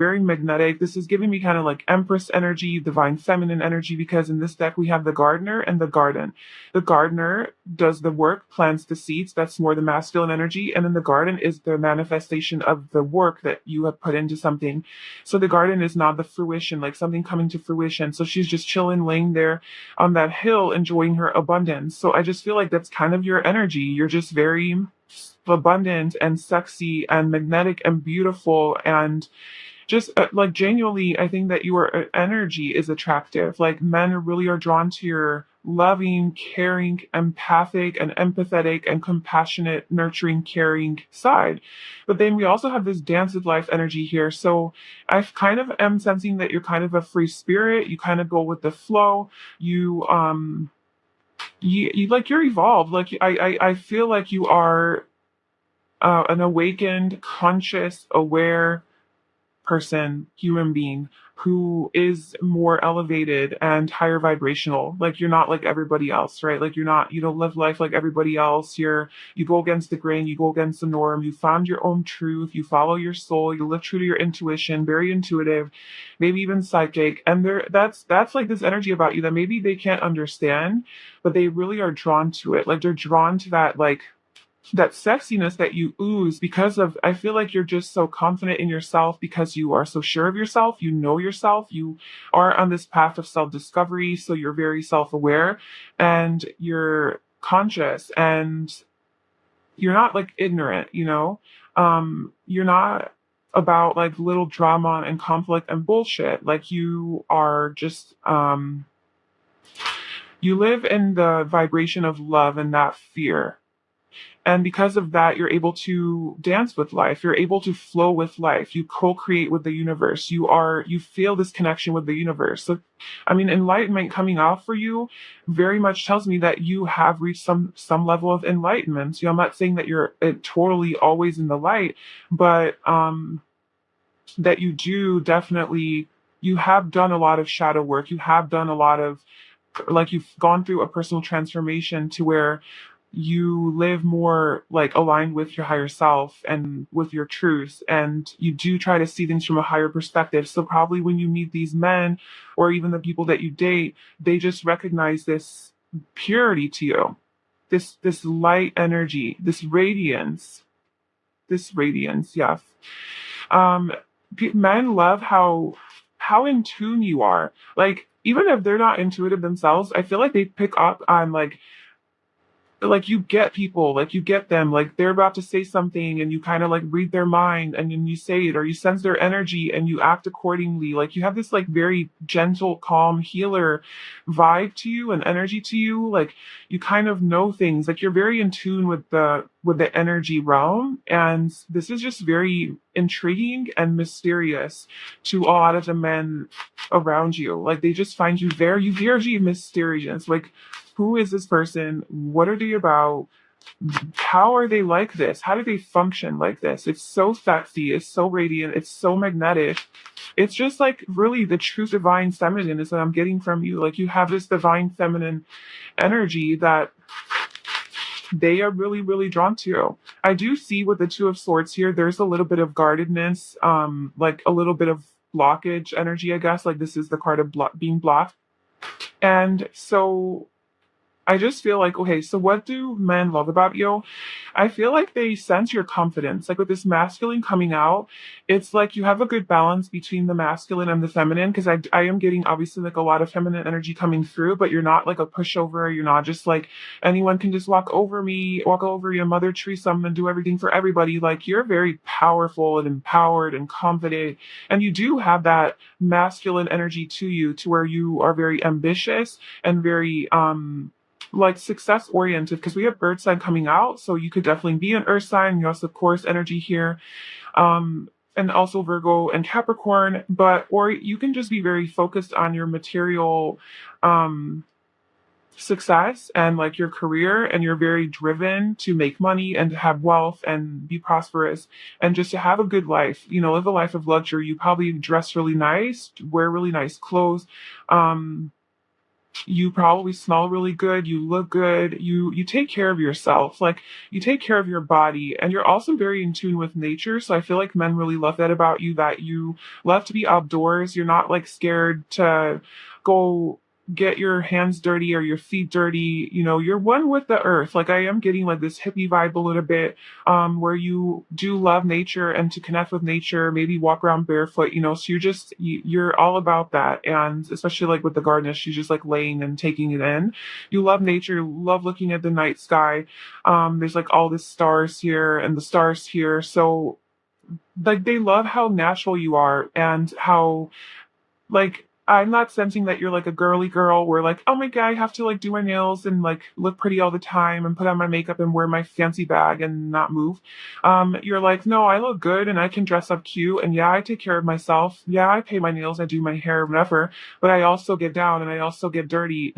very magnetic. This is giving me kind of like Empress energy, divine feminine energy, because in this deck we have the gardener and the garden. The gardener does the work, plants the seeds. That's more the masculine energy. And then the garden is the manifestation of the work that you have put into something. So the garden is not the fruition, like something coming to fruition. So she's just chilling, laying there on that hill, enjoying her abundance. So I just feel like that's kind of your energy. You're just very abundant and sexy and magnetic and beautiful and just like genuinely, I think that your energy is attractive. Like men really are drawn to your loving, caring, empathic, and empathetic and compassionate, nurturing, caring side. But then we also have this dance with life energy here. So I kind of am sensing that you're kind of a free spirit. You kind of go with the flow. You like you're evolved. Like I feel like you are an awakened, conscious, aware person, human being who is more elevated and higher vibrational. Like you're not like everybody else, right? Like you don't live life like everybody else. You go against the grain, you go against the norm, you found your own truth, you follow your soul, you live true to your intuition, very intuitive, maybe even psychic. And that's like this energy about you that maybe they can't understand, but they really are drawn to it. Like they're drawn to that like that sexiness that you ooze because of I feel like you're just so confident in yourself because you are so sure of yourself, you know yourself, you are on this path of self-discovery, so you're very self-aware and you're conscious and you're not like ignorant, you know? You're not about like little drama and conflict and bullshit. Like you are just you live in the vibration of love and not fear. And because of that, you're able to dance with life. You're able to flow with life. You co-create with the universe. You feel this connection with the universe. So, I mean, enlightenment coming out for you very much tells me that you have reached some level of enlightenment. You know, I'm not saying that you're totally always in the light, but, that you do definitely, you have done a lot of shadow work. You have done a lot of, like, you've gone through a personal transformation to where you live more like aligned with your higher self and with your truth, and you do try to see things from a higher perspective. So probably when you meet these men or even the people that you date, they just recognize this purity to you, this light energy, this radiance, yes. um Men love how in tune you are. Like even if they're not intuitive themselves, I feel like they pick up on like you get people, like you get them, like they're about to say something and you kind of like read their mind and then you say it, or you sense their energy and you act accordingly. Like you have this like very gentle, calm, healer vibe to you and energy to you. Like you kind of know things, like you're very in tune with the energy realm. And this is just very intriguing and mysterious to a lot of the men around you. Like they just find you very mysterious. Like who is this person? What are they about? How are they like this? How do they function like this? It's so sexy. It's so radiant. It's so magnetic. It's just like really the true divine feminine is what I'm getting from you. Like you have this divine feminine energy that they are really drawn to. I do see with the Two of Swords here, there's a little bit of guardedness, like a little bit of blockage energy, I guess. Like this is the card of being blocked. And so I just feel like, okay, so what do men love about you? I feel like they sense your confidence. Like with this masculine coming out, it's like you have a good balance between the masculine and the feminine. Because I am getting obviously like a lot of feminine energy coming through, but you're not like a pushover. You're not just like anyone can just walk over your Mother Teresa and do everything for everybody. Like you're very powerful and empowered and confident. And you do have that masculine energy to you to where you are very ambitious and very, like success oriented, because we have bird sign coming out, so you could definitely be an earth sign. You also of course energy here, and also Virgo and Capricorn, but or you can just be very focused on your material success and like your career, and you're very driven to make money and to have wealth and be prosperous and just to have a good life, you know, live a life of luxury. You probably dress really nice, wear really nice clothes, um You probably smell really good, you look good, you take care of yourself, like you take care of your body, and you're also very in tune with nature. So I feel like men really love that about you, that you love to be outdoors. You're not like scared to go get your hands dirty or your feet dirty. You know, you're one with the earth. Like I am getting like this hippie vibe a little bit, where you do love nature and to connect with nature, maybe walk around barefoot, you know, so you're all about that. And especially like with the garden, you just like laying and taking it in. You love nature, you love looking at the night sky. There's like all the stars here and the stars here. So like they love how natural you are and how like I'm not sensing that you're like a girly girl where like, oh my god, I have to like do my nails and like look pretty all the time and put on my makeup and wear my fancy bag and not move. You're like, no, I look good and I can dress up cute and yeah, I take care of myself. Yeah, I pay my nails, I do my hair, whatever. But I also get down and I also get dirty.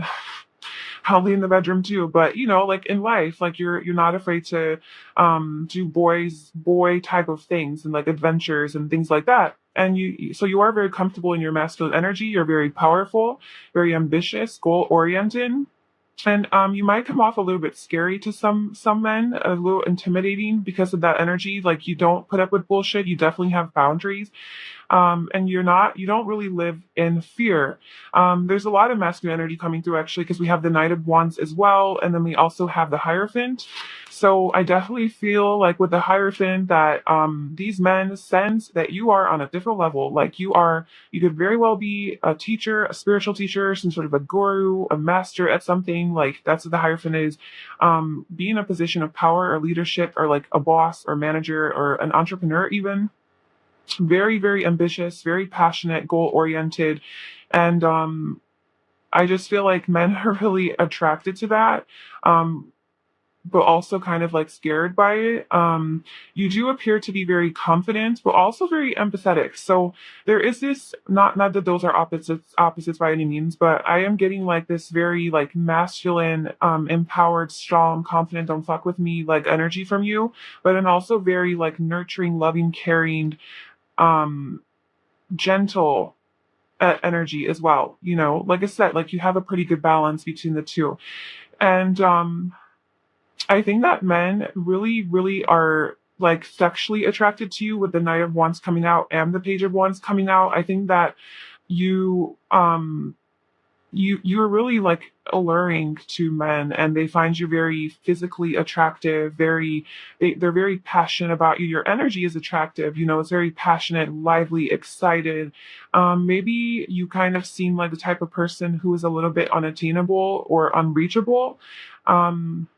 Probably in the bedroom too. But you know, like in life, like you're not afraid to do boy type of things and like adventures and things like that. And you are very comfortable in your masculine energy. You're very powerful, very ambitious, goal oriented. And you might come off a little bit scary to some men, a little intimidating because of that energy. Like you don't put up with bullshit. You definitely have boundaries, and you don't really live in fear. There's a lot of masculine energy coming through actually because we have the Knight of Wands as well, and then we also have the Hierophant. So I definitely feel like with the Hierophant that these men sense that you are on a different level. Like you could very well be a teacher, a spiritual teacher, some sort of a guru, a master at something. Like that's what the Hierophant is. Be in a position of power or leadership, or like a boss or manager or an entrepreneur even. Very, very ambitious, very passionate, goal oriented. And I just feel like men are really attracted to that. Um, but also kind of like scared by it. You do appear to be very confident, but also very empathetic. So there is this, not that those are opposites by any means, but I am getting like this very like masculine, empowered, strong, confident, don't fuck with me like energy from you, but then also very like nurturing, loving, caring, um gentle energy as well. You know, like I said, like you have a pretty good balance between the two. And I think that men really, really are like sexually attracted to you with the Knight of Wands coming out and the Page of Wands coming out. I think that you you're really like alluring to men, and they find you very physically attractive, they're very passionate about you. Your energy is attractive, you know, it's very passionate, lively, excited. Maybe you kind of seem like the type of person who is a little bit unattainable or unreachable. um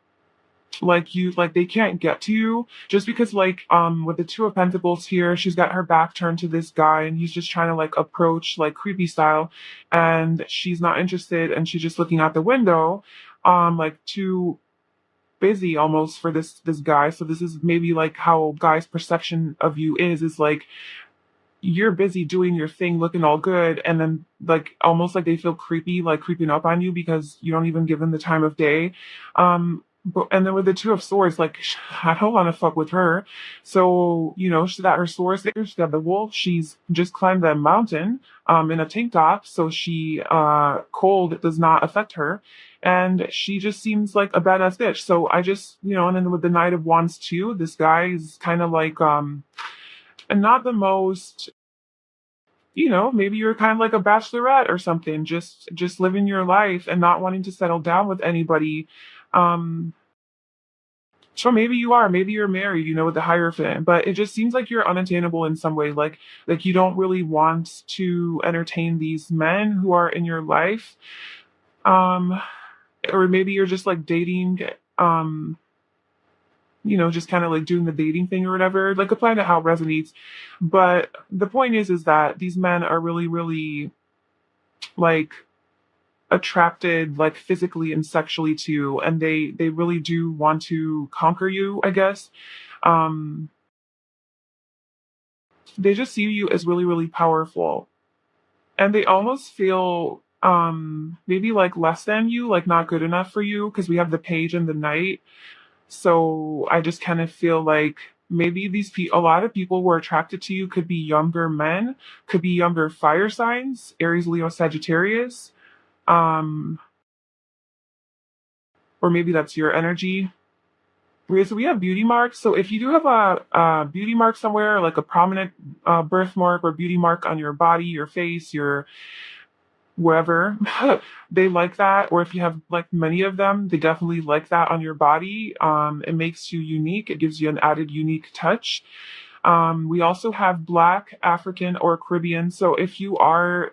like they can't get to you just because like with the Two of Pentacles here, she's got her back turned to this guy and he's just trying to like approach like creepy style, and she's not interested and she's just looking out the window, like too busy almost for this guy. So this is maybe like how guys perception of you is like you're busy doing your thing, looking all good, and then like almost like they feel creepy, like creeping up on you because you don't even give them the time of day. But and then with the Two of Swords, like I don't want to fuck with her. So you know, she's got her swords there. She's got the wolf. She's just climbed that mountain in a tank top, so she cold does not affect her, and she just seems like a badass bitch. So I just and then with the Knight of Wands too, this guy is kind of like and not the most, maybe you're kind of like a bachelorette or something, just living your life and not wanting to settle down with anybody. Um, so maybe you're married, with the Hierophant, but it just seems like you're unattainable in some way. Like you don't really want to entertain these men who are in your life. Um, or maybe you're just like dating, um, just kind of like doing the dating thing or whatever. Like apply to how it resonates. But the point is that these men are really, really like attracted like physically and sexually to you, and they really do want to conquer you, I guess. Um they just see you as really, really powerful. And they almost feel maybe like less than you, like not good enough for you, because we have the Page and the Knight. So I just kind of feel like maybe a lot of people who are attracted to you could be younger men, could be younger fire signs, Aries, Leo, Sagittarius. or maybe that's your energy. Okay, so we have beauty marks. So if you do have a beauty mark somewhere, like a prominent birthmark or beauty mark on your body, your face, your wherever, they like that. Or if you have like many of them, they definitely like that on your body. It makes you unique. It gives you an added unique touch. We also have Black, African, or Caribbean. So if you are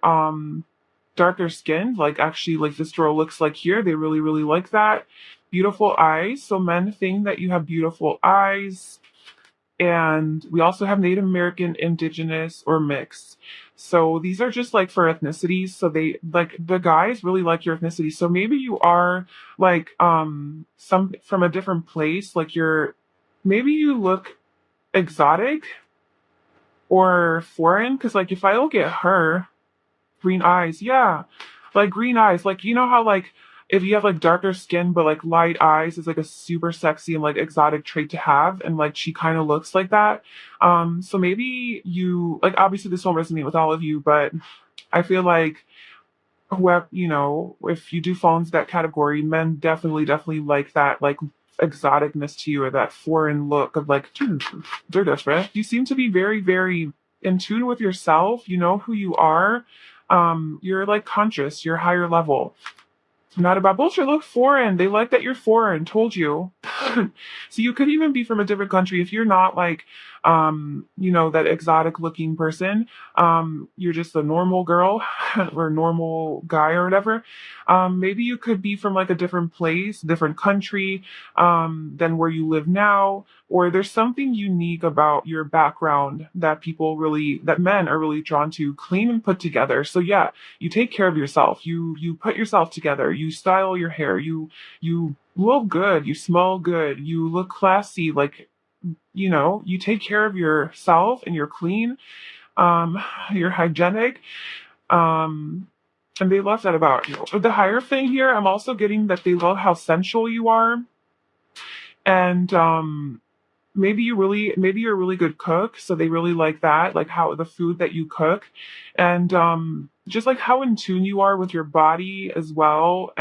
darker skinned, like actually like this girl looks like here, they really, really like that. Beautiful eyes. So men think that you have beautiful eyes. And we also have Native American, Indigenous, or mixed. So these are just like for ethnicities. So they like the guys really like your ethnicity. So maybe you are like some from a different place, like you're maybe you look exotic or foreign. Cause like if I look at her, green eyes, yeah. Like green eyes. Like you know how like if you have like darker skin but like light eyes is like a super sexy and like exotic trait to have and like she kind of looks like that. So maybe you like obviously this won't resonate with all of you, but I feel like whoever if you do fall into that category, men definitely like that like exoticness to you or that foreign look of like, they're different. You seem to be very in tune with yourself. You know who you are. You're like conscious, you're higher level. Not about bullshit. Look foreign. They like that you're foreign. Told you. So you could even be from a different country if you're not like, that exotic looking person. You're just a normal girl or normal guy or whatever. Maybe you could be from like a different place, different country, than where you live now. Or there's something unique about your background that men are really drawn to, clean and put together. So yeah, you take care of yourself. You put yourself together. You style your hair. You look good. You smell good. You look classy. Like you take care of yourself and you're clean. You're hygienic. And they love that about you. The higher thing here, I'm also getting that they love how sensual you are, and maybe you're a really good cook, so they really like that, like how the food that you cook, and just like how in tune you are with your body as well,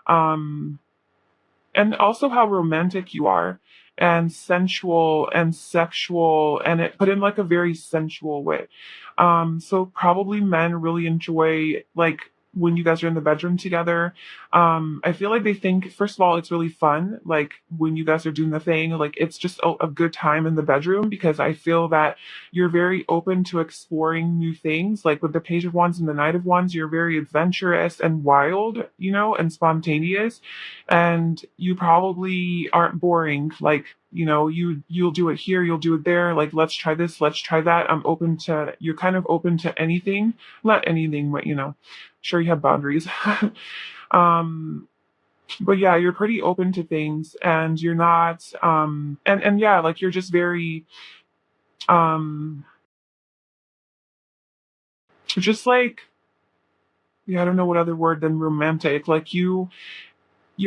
um and also how romantic you are and sensual and sexual and it put in like a very sensual way. So probably men really enjoy like when you guys are in the bedroom together. I feel like they think first of all it's really fun, like when you guys are doing the thing, like it's just a good time in the bedroom because I feel that you're very open to exploring new things. Like with the Page of Wands and the Knight of Wands, you're very adventurous and wild, and spontaneous, and you probably aren't boring. Like you'll do it here, you'll do it there, like let's try this, let's try that. You're kind of open to anything, not anything, but sure you have boundaries. um but yeah, you're pretty open to things, and you're not and yeah, like you're just very um just like, yeah, I don't know what other word than romantic. Like you're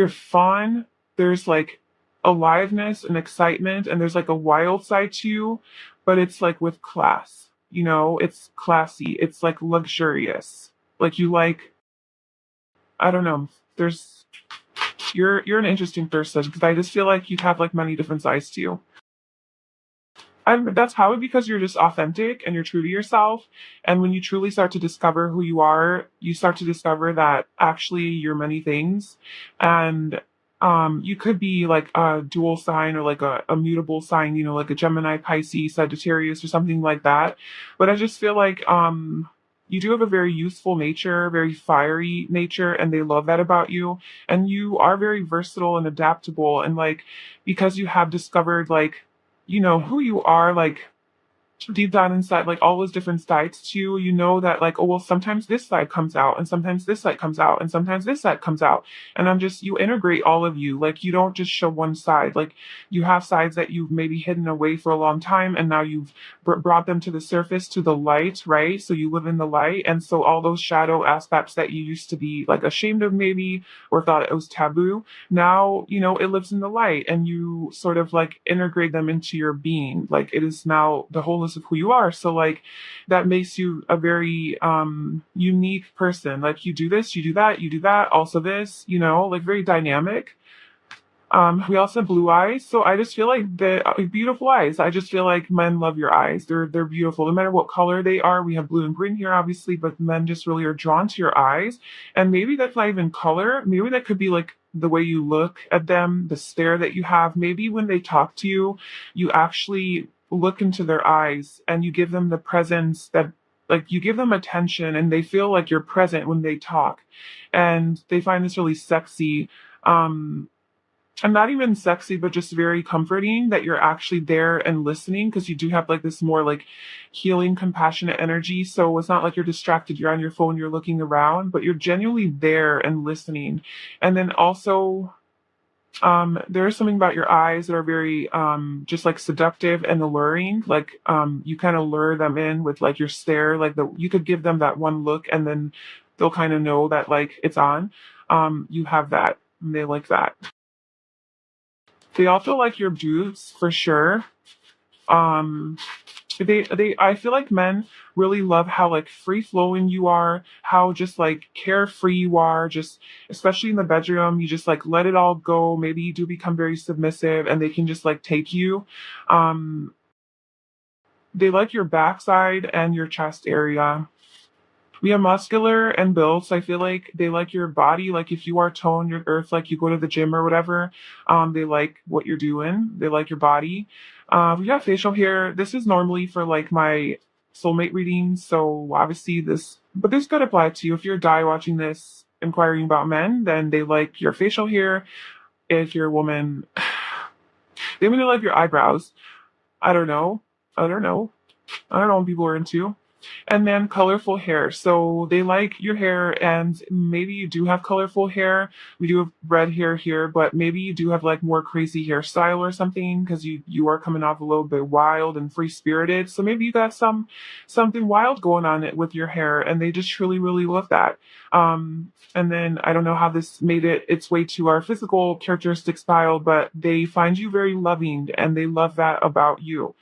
fun. There's like aliveness and excitement, and there's like a wild side to you, but it's like with class. It's classy. It's like luxurious. Like you like, I don't know. You're an interesting person because I just feel like you have like many different sides to you. That's probably because you're just authentic and you're true to yourself. And when you truly start to discover who you are, you start to discover that actually you're many things. And you could be like a dual sign or like a mutable sign, like a Gemini, Pisces, Sagittarius, or something like that. But I just feel like you do have a very useful nature, very fiery nature, and they love that about you. And you are very versatile and adaptable. And like, because you have discovered like, who you are, like deep down inside, like all those different sides to you, that like, oh, well, sometimes this side comes out and sometimes this side comes out and sometimes this side comes out. And you integrate all of you. Like you don't just show one side. Like you have sides that you've maybe hidden away for a long time and now you've brought them to the surface, to the light, right? So you live in the light. And so all those shadow aspects that you used to be like ashamed of maybe or thought it was taboo, now, it lives in the light and you sort of like integrate them into your being. Like it is now the whole regardless of who you are. So like that makes you a very unique person. Like you do this, you do that, also this, you know, like very dynamic. We also have blue eyes, so I just feel like the beautiful eyes. I just feel like men love your eyes. They're beautiful, no matter what color they are. We have blue and green here, obviously, but men just really are drawn to your eyes. And maybe that's not even color. Maybe that could be like the way you look at them, the stare that you have. Maybe when they talk to you, you actually look into their eyes and you give them the presence that, like, you give them attention, and they feel like you're present when they talk, and they find this really sexy. Um, and not even sexy, but just very comforting that you're actually there and listening, because you do have like this more like healing, compassionate energy. So it's not like you're distracted, you're on your phone, you're looking around, but you're genuinely there and listening. And then also, there's something about your eyes that are very just like seductive and alluring. Like you kind of lure them in with like your stare, like you could give them that one look and then they'll kind of know that like it's on. You have that. And they like that. They also like your boobs for sure. Um, they I feel like men really love how like free flowing you are, how just like carefree you are, just especially in the bedroom, you just like let it all go. Maybe you do become very submissive and they can just like take you. Um, they like your backside and your chest area. We are muscular and built, so I feel like they like your body. Like if you are toned, your earth, like you go to the gym or whatever, they like what you're doing. They like your body. We have facial hair. This is normally for like my soulmate readings, so obviously but this could apply to you. If you're a guy watching this inquiring about men, then they like your facial hair. If you're a woman, they really like your eyebrows. I don't know. I don't know. I don't know what people are into. And then colorful hair. So they like your hair, and maybe you do have colorful hair. We do have red hair here, but maybe you do have like more crazy hairstyle or something, because you are coming off a little bit wild and free spirited. So maybe you got something wild going on with your hair, and they just truly really love that. And then I don't know how this made its way to our physical characteristic style, but they find you very loving, and they love that about you.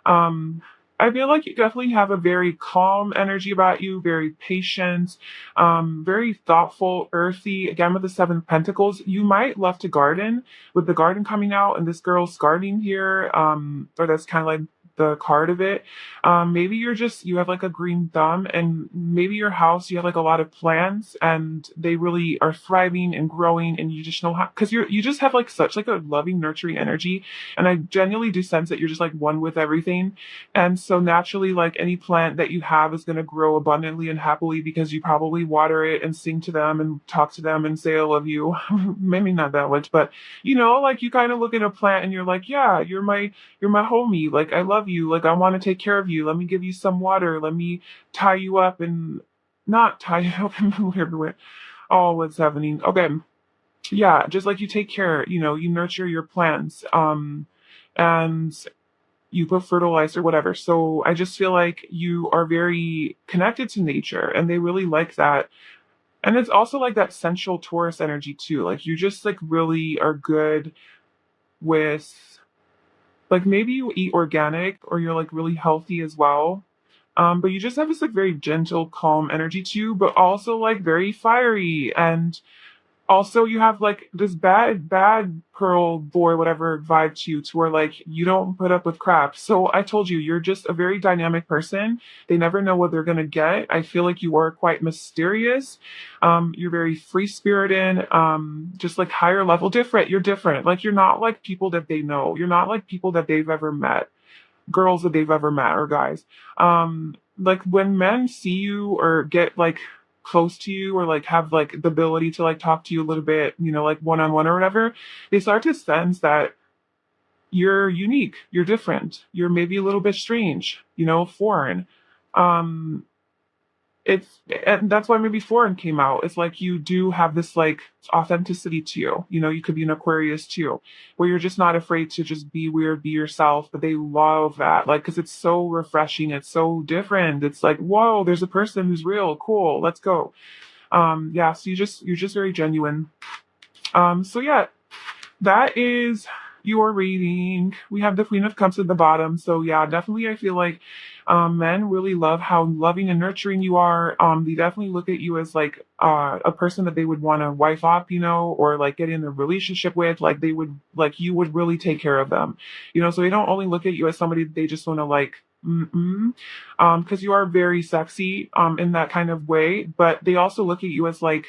Um, I feel like you definitely have a very calm energy about you, very patient, very thoughtful, earthy. Again, with the Seven of Pentacles, you might love to garden, with the garden coming out and this girl's gardening here, or that's kind of like the card of it. Maybe you have like a green thumb, and maybe your house, you have like a lot of plants and they really are thriving and growing, and you just know how, because you just have like such like a loving, nurturing energy. And I genuinely do sense that you're just like one with everything. And so naturally, like any plant that you have is going to grow abundantly and happily because you probably water it and sing to them and talk to them and say, I love you. Maybe not that much, but you know, like you kind of look at a plant and you're like, yeah, you're my homie. Like, I love you. Like, I want to take care of you. Let me give you some water. Let me tie you up and not tie you up in the weird way. Oh, what's happening? Okay. Yeah. Just like you take care, you know, you nurture your plants. And you put fertilizer, whatever. So I just feel like you are very connected to nature, and they really like that. And it's also like that sensual Taurus energy too. Like you just like really are good with, like, maybe you eat organic or you're like really healthy as well. But you just have this like very gentle, calm energy too, but also like very fiery. And also you have like this bad pearl boy, whatever vibe to you, to where like you don't put up with crap. So I told you, you're just a very dynamic person. They never know what they're gonna get. I feel like you are quite mysterious. You're very free spirited, just like higher level, different. You're different. Like you're not like people that they know. You're not like people that they've ever met, girls that they've ever met, or guys. Like when men see you or get like close to you, or like have like the ability to like talk to you a little bit, you know, like one on one or whatever, they start to sense that you're unique, you're different, you're maybe a little bit strange, you know, foreign. Um, it's and that's why maybe foreign came out. It's like you do have this like authenticity to you. You know, you could be an Aquarius too, where you're just not afraid to just be weird, be yourself. But they love that, like, because it's so refreshing. It's so different. It's like, whoa, there's a person who's real, cool. Let's go. Yeah. So you're just very genuine. So yeah, that is your reading. We have the Queen of Cups at the bottom. So yeah, definitely I feel like men really love how loving and nurturing you are. They definitely look at you as like a person that they would want to wife up, or like get in a relationship with. Like they would like you would really take care of them. So they don't only look at you as somebody that they just want to like because you are very sexy in that kind of way, but they also look at you as like,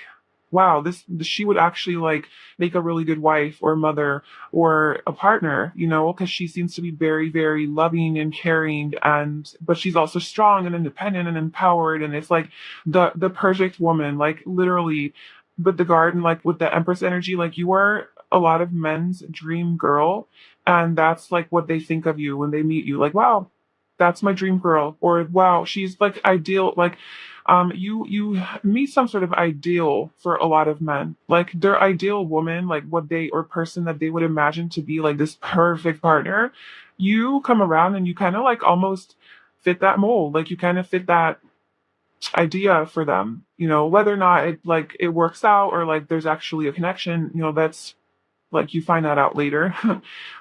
wow, this she would actually like make a really good wife or mother or a partner, because she seems to be very, very loving and caring, and but she's also strong and independent and empowered, and it's like the perfect woman, like literally. But the garden, like with the Empress energy, like you are a lot of men's dream girl, and that's like what they think of you when they meet you. Like, wow, that's my dream girl, or wow, she's like ideal. Like you meet some sort of ideal for a lot of men, like their ideal woman, like what they or person that they would imagine to be like this perfect partner. You come around and you kind of like almost fit that mold, like you kind of fit that idea for them, whether or not it works out or like there's actually a connection, that's like you find that out later.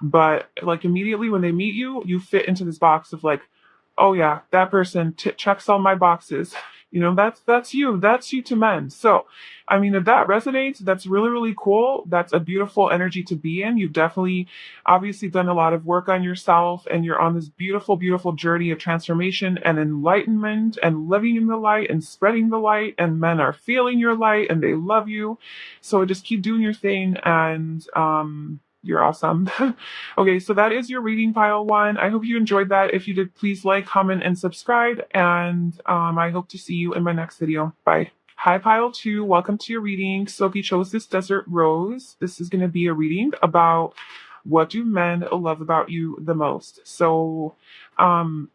But like immediately when they meet you, you fit into this box of like, oh yeah, that person checks all my boxes. That's you to men. So, I mean, if that resonates, that's really, really cool. That's a beautiful energy to be in. You've definitely, obviously done a lot of work on yourself, and you're on this beautiful, beautiful journey of transformation and enlightenment and living in the light and spreading the light, and men are feeling your light and they love you. So just keep doing your thing, and you're awesome. Okay, so that is your reading, pile one. I hope you enjoyed that. If you did, please like, comment, and subscribe. And I hope to see you in my next video. Bye. Hi, pile two. Welcome to your reading. Sophie chose this desert rose. This is going to be a reading about what do men love about you the most. So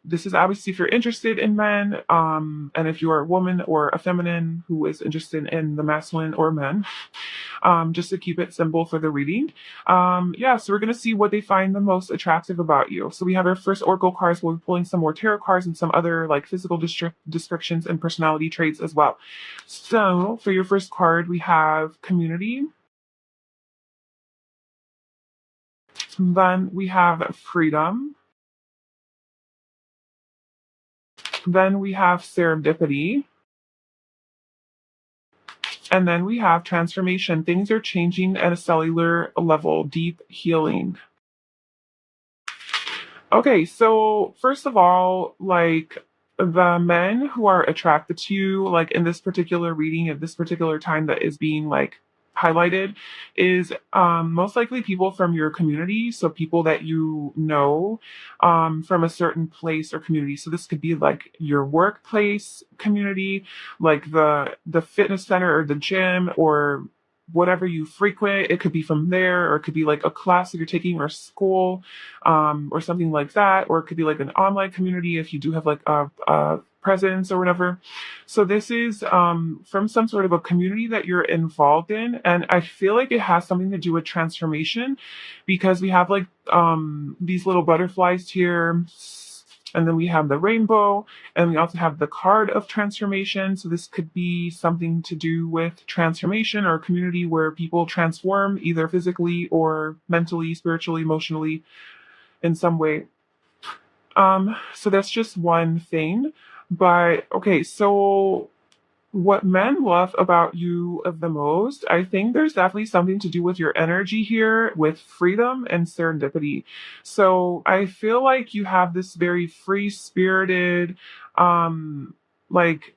this is obviously if you're interested in men, and if you're a woman or a feminine who is interested in the masculine or men, just to keep it simple for the reading. Yeah, so we're going to see what they find the most attractive about you. So we have our first oracle cards. We'll be pulling some more tarot cards and some other like physical descriptions and personality traits as well. So for your first card, we have community. Then we have freedom. Then we have serendipity. And then we have transformation. Things are changing at a cellular level, deep healing. Okay, so first of all, like the men who are attracted to you, like in this particular reading at this particular time that is being like highlighted, is most likely people from your community. So people that you know from a certain place or community. So this could be like your workplace community, like the fitness center or the gym or whatever you frequent. It could be from there, or it could be like a class that you're taking or school, or something like that, or it could be like an online community if you do have like a presence or whatever. So this is from some sort of a community that you're involved in, and I feel like it has something to do with transformation, because we have like these little butterflies here. And then we have the rainbow, and we also have the card of transformation. So this could be something to do with transformation or a community where people transform either physically or mentally, spiritually, emotionally in some way. So that's just one thing. But okay, so what men love about you of the most, I think there's definitely something to do with your energy here, with freedom and serendipity. So I feel like you have this very free spirited, like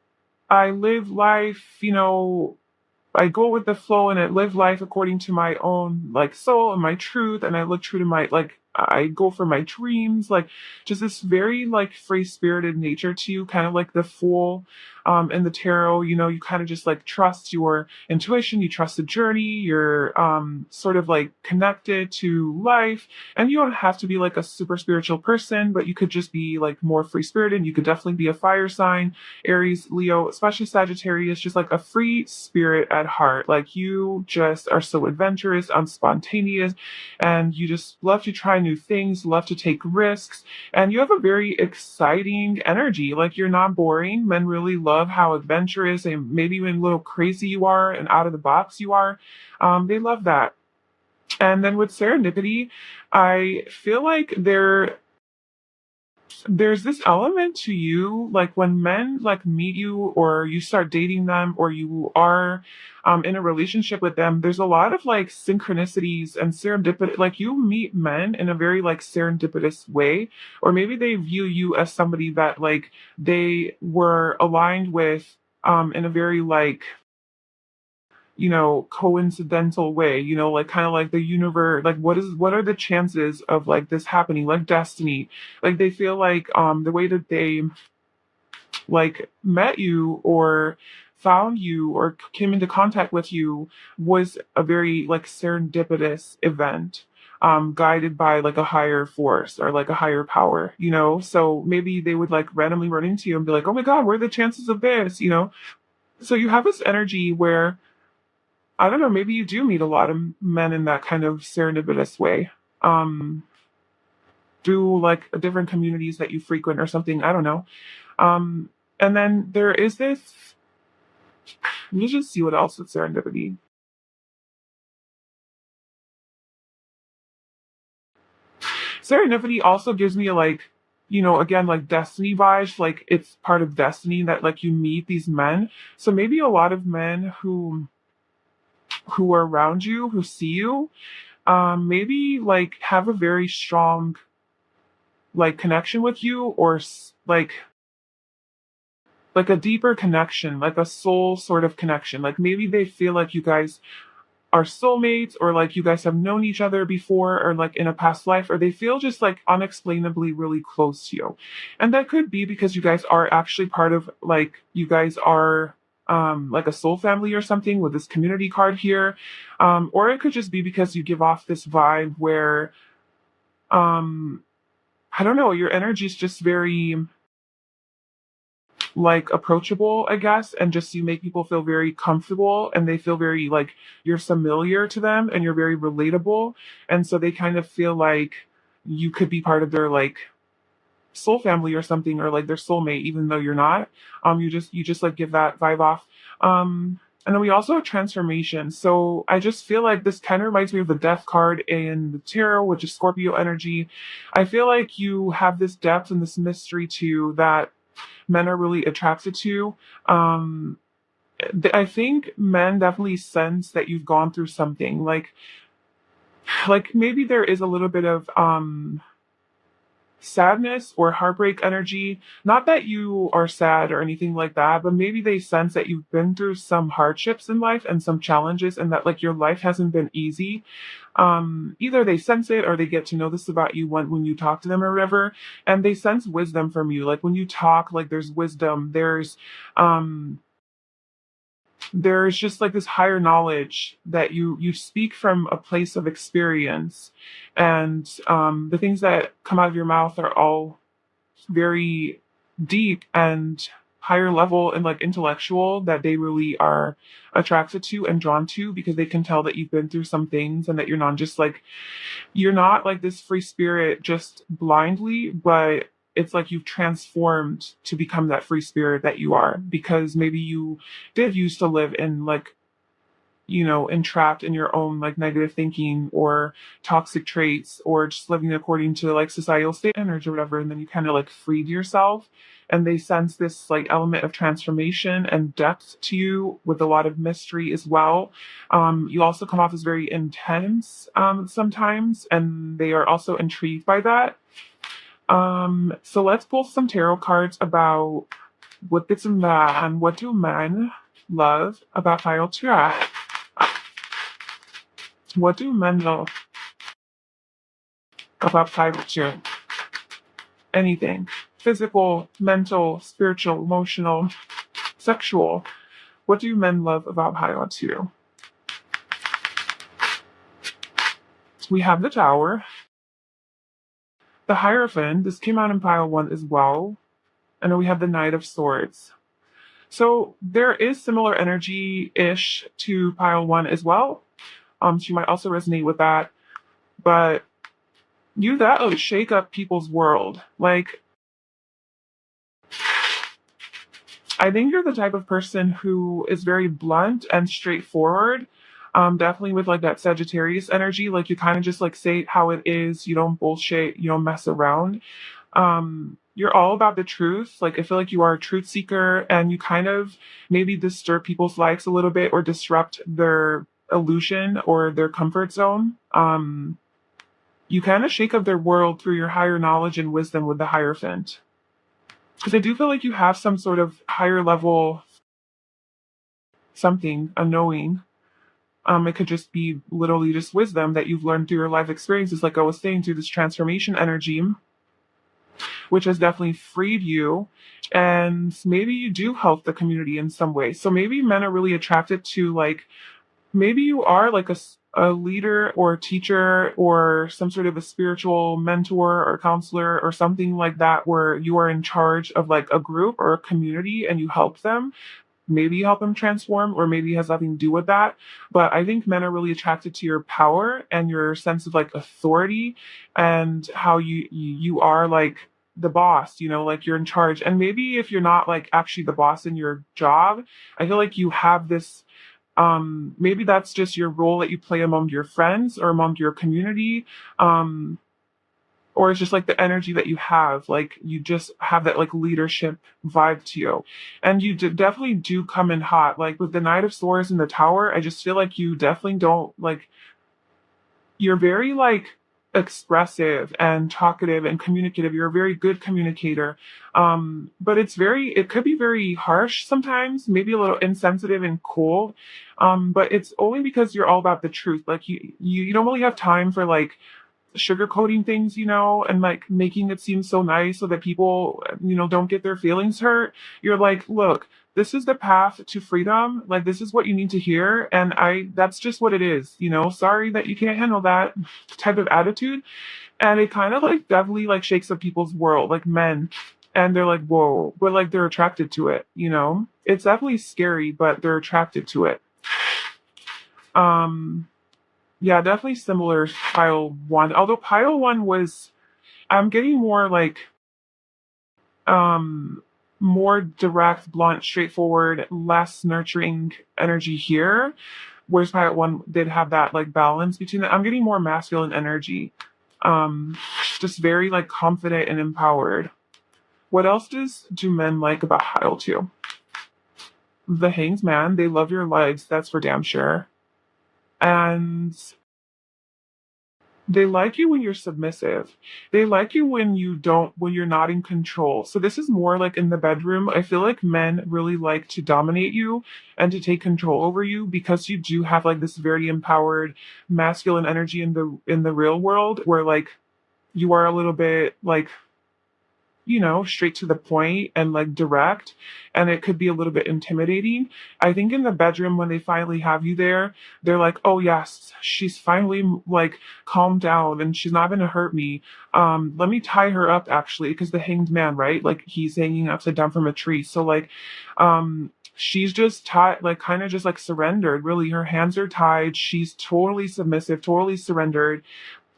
I live life, I go with the flow and I live life according to my own like soul and my truth, and I look true to my like I go for my dreams, like just this very like free spirited nature to you, kind of like the fool in the tarot. You kind of just like trust your intuition, you trust the journey, you're sort of like connected to life, and you don't have to be like a super spiritual person, but you could just be like more free spirited. You could definitely be a fire sign, Aries, Leo, especially Sagittarius, just like a free spirit at heart. Like you just are so adventurous, unspontaneous, and you just love to try new things, love to take risks, and you have a very exciting energy. Like you're not boring. Men really love how adventurous and maybe even a little crazy you are and out of the box you are. They love that. And then with serendipity, I feel like there's this element to you, like when men like meet you or you start dating them or you are in a relationship with them, there's a lot of like synchronicities and serendipity. Like you meet men in a very like serendipitous way, or maybe they view you as somebody that like they were aligned with in a very like coincidental way, like kind of like the universe, like what are the chances of like this happening, like destiny. Like they feel like the way that they like met you or found you or came into contact with you was a very like serendipitous event, guided by like a higher force or like a higher power, so maybe they would like randomly run into you and be like, oh my god, what are the chances of this. So you have this energy where I don't know, maybe you do meet a lot of men in that kind of serendipitous way. Um, through like different communities that you frequent or something. I don't know. Um, and then there is this, let me just see what else with serendipity. Serendipity also gives me like, again, like destiny vibes, like it's part of destiny that like you meet these men. So maybe a lot of men who are around you, who see you, maybe like have a very strong like connection with you or like a deeper connection, like a soul sort of connection. Like maybe they feel like you guys are soulmates or like you guys have known each other before or like in a past life, or they feel just like unexplainably really close to you. And that could be because you guys are actually part of like you guys are like a soul family or something with this community card here. Or it could just be because you give off this vibe where um I don't know, your energy is just very like approachable, I guess, and just you make people feel very comfortable and they feel very like you're familiar to them and you're very relatable. And so they kind of feel like you could be part of their like soul family or something or like their soulmate, even though you're not. You just like give that vibe off. And then we also have transformation. So I just feel like this kind of reminds me of the death card in the tarot, which is Scorpio energy. I feel like you have this depth and this mystery too that men are really attracted to. Um, I think men definitely sense that you've gone through something. Like maybe there is a little bit of sadness or heartbreak energy. Not that you are sad or anything like that, but maybe they sense that you've been through some hardships in life and some challenges, and that like your life hasn't been easy. Either they sense it or they get to know this about you when you talk to them or whatever, and they sense wisdom from you. Like when you talk, like there's wisdom, um there's just like this higher knowledge that you speak from a place of experience, and the things that come out of your mouth are all very deep and higher level and like intellectual, that they really are attracted to and drawn to because they can tell that you've been through some things and that you're not like this free spirit just blindly, but it's like you've transformed to become that free spirit that you are, because maybe you did used to live in like entrapped in your own like negative thinking or toxic traits, or just living according to like societal standards or whatever. And then you kind of like freed yourself, and they sense this like element of transformation and depth to you with a lot of mystery as well. You also come off as very intense sometimes, and they are also intrigued by that. So let's pull some tarot cards about what do men love about fire. What do men love about fire? Anything. Physical, mental, spiritual, emotional, sexual. What do men love about High 2? We have the Tower, the Hierophant. This came out in pile 1 as well. And then we have the Knight of Swords. So there is similar energy-ish to pile 1 as well. She might also resonate with that. But that would shake up people's world. Like, I think you're the type of person who is very blunt and straightforward. Definitely with like that Sagittarius energy, like you kind of just like say how it is, you don't bullshit, you don't mess around. You're all about the truth. Like I feel like you are a truth seeker and you kind of maybe disturb people's lives a little bit or disrupt their illusion or their comfort zone. You kind of shake up their world through your higher knowledge and wisdom with the Hierophant. Because I do feel like you have some sort of higher level something, a knowing. It could just be literally just wisdom that you've learned through your life experiences, like I was saying, through this transformation energy, which has definitely freed you. And maybe you do help the community in some way. So maybe men are really attracted to like, maybe you are like a leader or a teacher or some sort of a spiritual mentor or counselor or something like that, where you are in charge of like a group or a community and you help them. Maybe you help them transform, or maybe it has nothing to do with that. But I think men are really attracted to your power and your sense of like authority and how you are like the boss, like you're in charge. And maybe if you're not like actually the boss in your job, I feel like you have this maybe that's just your role that you play among your friends or among your community. Um or it's just like the energy that you have, like you just have that like leadership vibe to you, and you definitely do come in hot, like with the Knight of Swords in the Tower. I just feel like you definitely don't like, you're very like expressive and talkative and communicative. You're a very good communicator. But it could be very harsh sometimes, maybe a little insensitive and cold. But it's only because you're all about the truth. Like you don't really have time for like sugarcoating things, and like making it seem so nice so that people, don't get their feelings hurt. You're like, look, this is the path to freedom. Like, this is what you need to hear. And that's just what it is, sorry that you can't handle that type of attitude. And it kind of like definitely like shakes up people's world, like men. And they're like, whoa, but like they're attracted to it, It's definitely scary, but they're attracted to it. Um, yeah, definitely similar to pile one. Although pile one was, I'm getting more like, um, more direct, blunt, straightforward, less nurturing energy here. Whereas pile one did have that like balance between it. I'm getting more masculine energy. Just very like confident and empowered. What else do men like about pile two? The Hanged Man. They love your legs. That's for damn sure. And they like you when you're submissive. They like you when you're not in control. So this is more like in the bedroom. I feel like men really like to dominate you and to take control over you because you do have like this very empowered masculine energy in the real world, where like you are a little bit like, straight to the point and like direct. And it could be a little bit intimidating. I think in the bedroom, when they finally have you there, they're like, oh, yes, she's finally like calmed down and she's not going to hurt me. Let me tie her up actually, because the Hanged Man, right? Like he's hanging upside down from a tree. So like, she's just tied, like kind of just like surrendered. Really, her hands are tied. She's totally submissive, totally surrendered,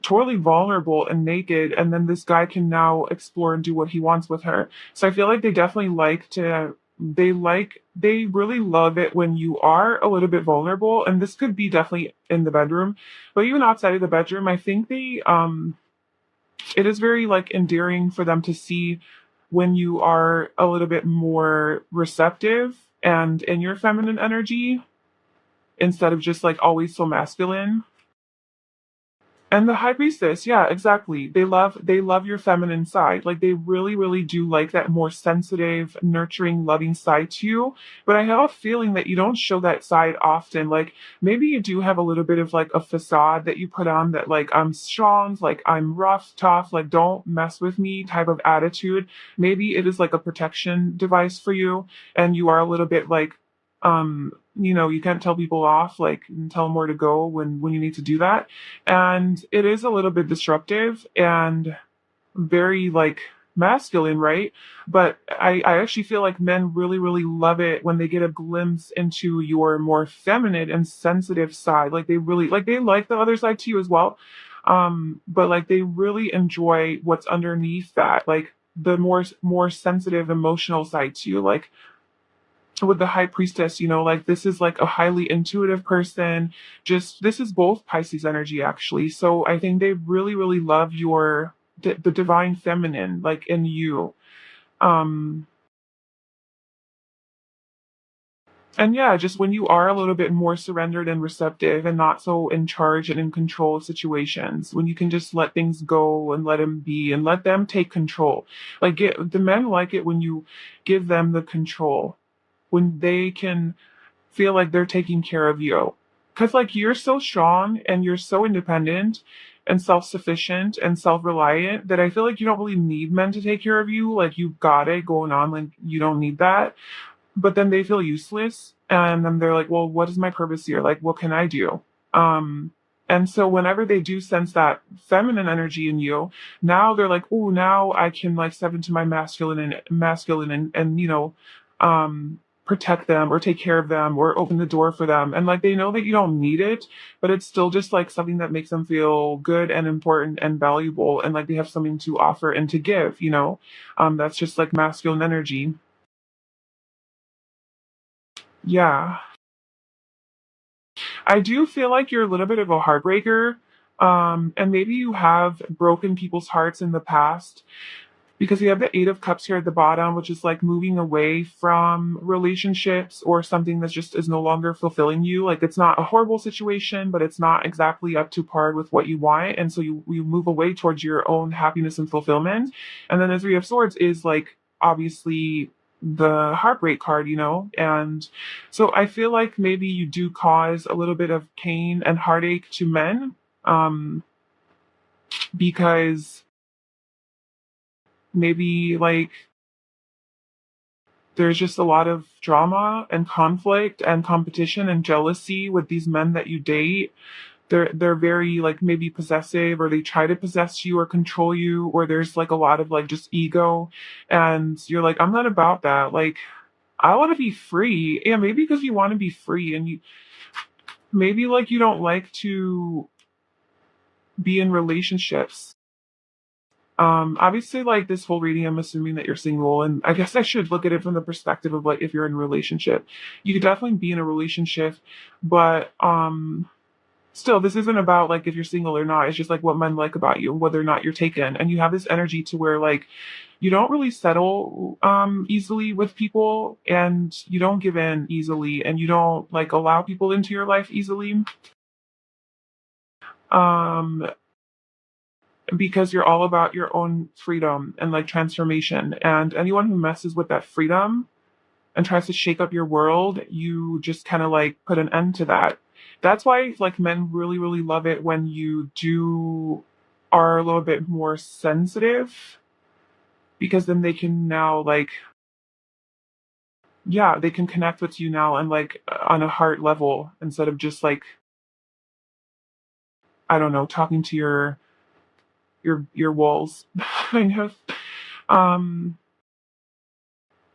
totally vulnerable and naked, and then this guy can now explore and do what he wants with her. So I feel like they definitely they really love it when you are a little bit vulnerable, and this could be definitely in the bedroom, but even outside of the bedroom, I think it is very like endearing for them to see when you are a little bit more receptive and in your feminine energy instead of just like always so masculine. And the High Priestess, yeah, exactly. They love your feminine side. Like they really, really do like that more sensitive, nurturing, loving side to you. But I have a feeling that you don't show that side often. Like maybe you do have a little bit of like a facade that you put on, that like I'm strong, like I'm rough, tough, like don't mess with me type of attitude. Maybe it is like a protection device for you, and you are a little bit like, you can't tell people off, like, and tell them where to go when you need to do that. And it is a little bit disruptive and very like masculine, right? But I actually feel like men really, really love it when they get a glimpse into your more feminine and sensitive side. Like they like the other side to you as well. But like they really enjoy what's underneath that, like the more sensitive emotional side to you. Like with the high priestess, like this is like a highly intuitive person. Just this is both Pisces energy actually. So I think they really, really love the divine feminine, like in you. Um, and yeah, just when you are a little bit more surrendered and receptive and not so in charge and in control of situations, when you can just let things go and let them be and let them take control. The men like it when you give them the control, when they can feel like they're taking care of you. Because, like, you're so strong and you're so independent and self sufficient and self reliant that I feel like you don't really need men to take care of you. Like, you've got it going on. Like, you don't need that. But then they feel useless. And then they're like, well, what is my purpose here? Like, what can I do? Um, and so whenever they do sense that feminine energy in you, now they're like, oh, now I can like step into my masculine and protect them or take care of them or open the door for them. And like they know that you don't need it, but it's still just like something that makes them feel good and important and valuable and like they have something to offer and to give. That's just like masculine energy. Yeah. I do feel like you're a little bit of a heartbreaker. And maybe you have broken people's hearts in the past because you have the Eight of Cups here at the bottom, which is like moving away from relationships or something that just is no longer fulfilling you. Like it's not a horrible situation, but it's not exactly up to par with what you want. And so you move away towards your own happiness and fulfillment. And then the Three of Swords is like obviously the heartbreak card. And so I feel like maybe you do cause a little bit of pain and heartache to men. Because maybe like there's just a lot of drama and conflict and competition and jealousy with these men that you date. They're very like maybe possessive or they try to possess you or control you or there's like a lot of like just ego and you're like I'm not about that. Like I want to be free. Yeah, maybe because you want to be free and you maybe like you don't like to be in relationships. Obviously, like this whole reading, I'm assuming that you're single, and I guess I should look at it from the perspective of like if you're in a relationship, you could definitely be in a relationship, but still, this isn't about like if you're single or not. It's just like what men like about you, whether or not you're taken, and you have this energy to where like you don't really settle easily with people, and you don't give in easily, and you don't like allow people into your life easily. Um, because you're all about your own freedom and like transformation. And anyone who messes with that freedom and tries to shake up your world, you just kind of like put an end to that. That's why like men really, really love it when you do are a little bit more sensitive because then they can now like yeah, they can connect with you now and like on a heart level instead of just like I don't know, talking to your walls kind of. Um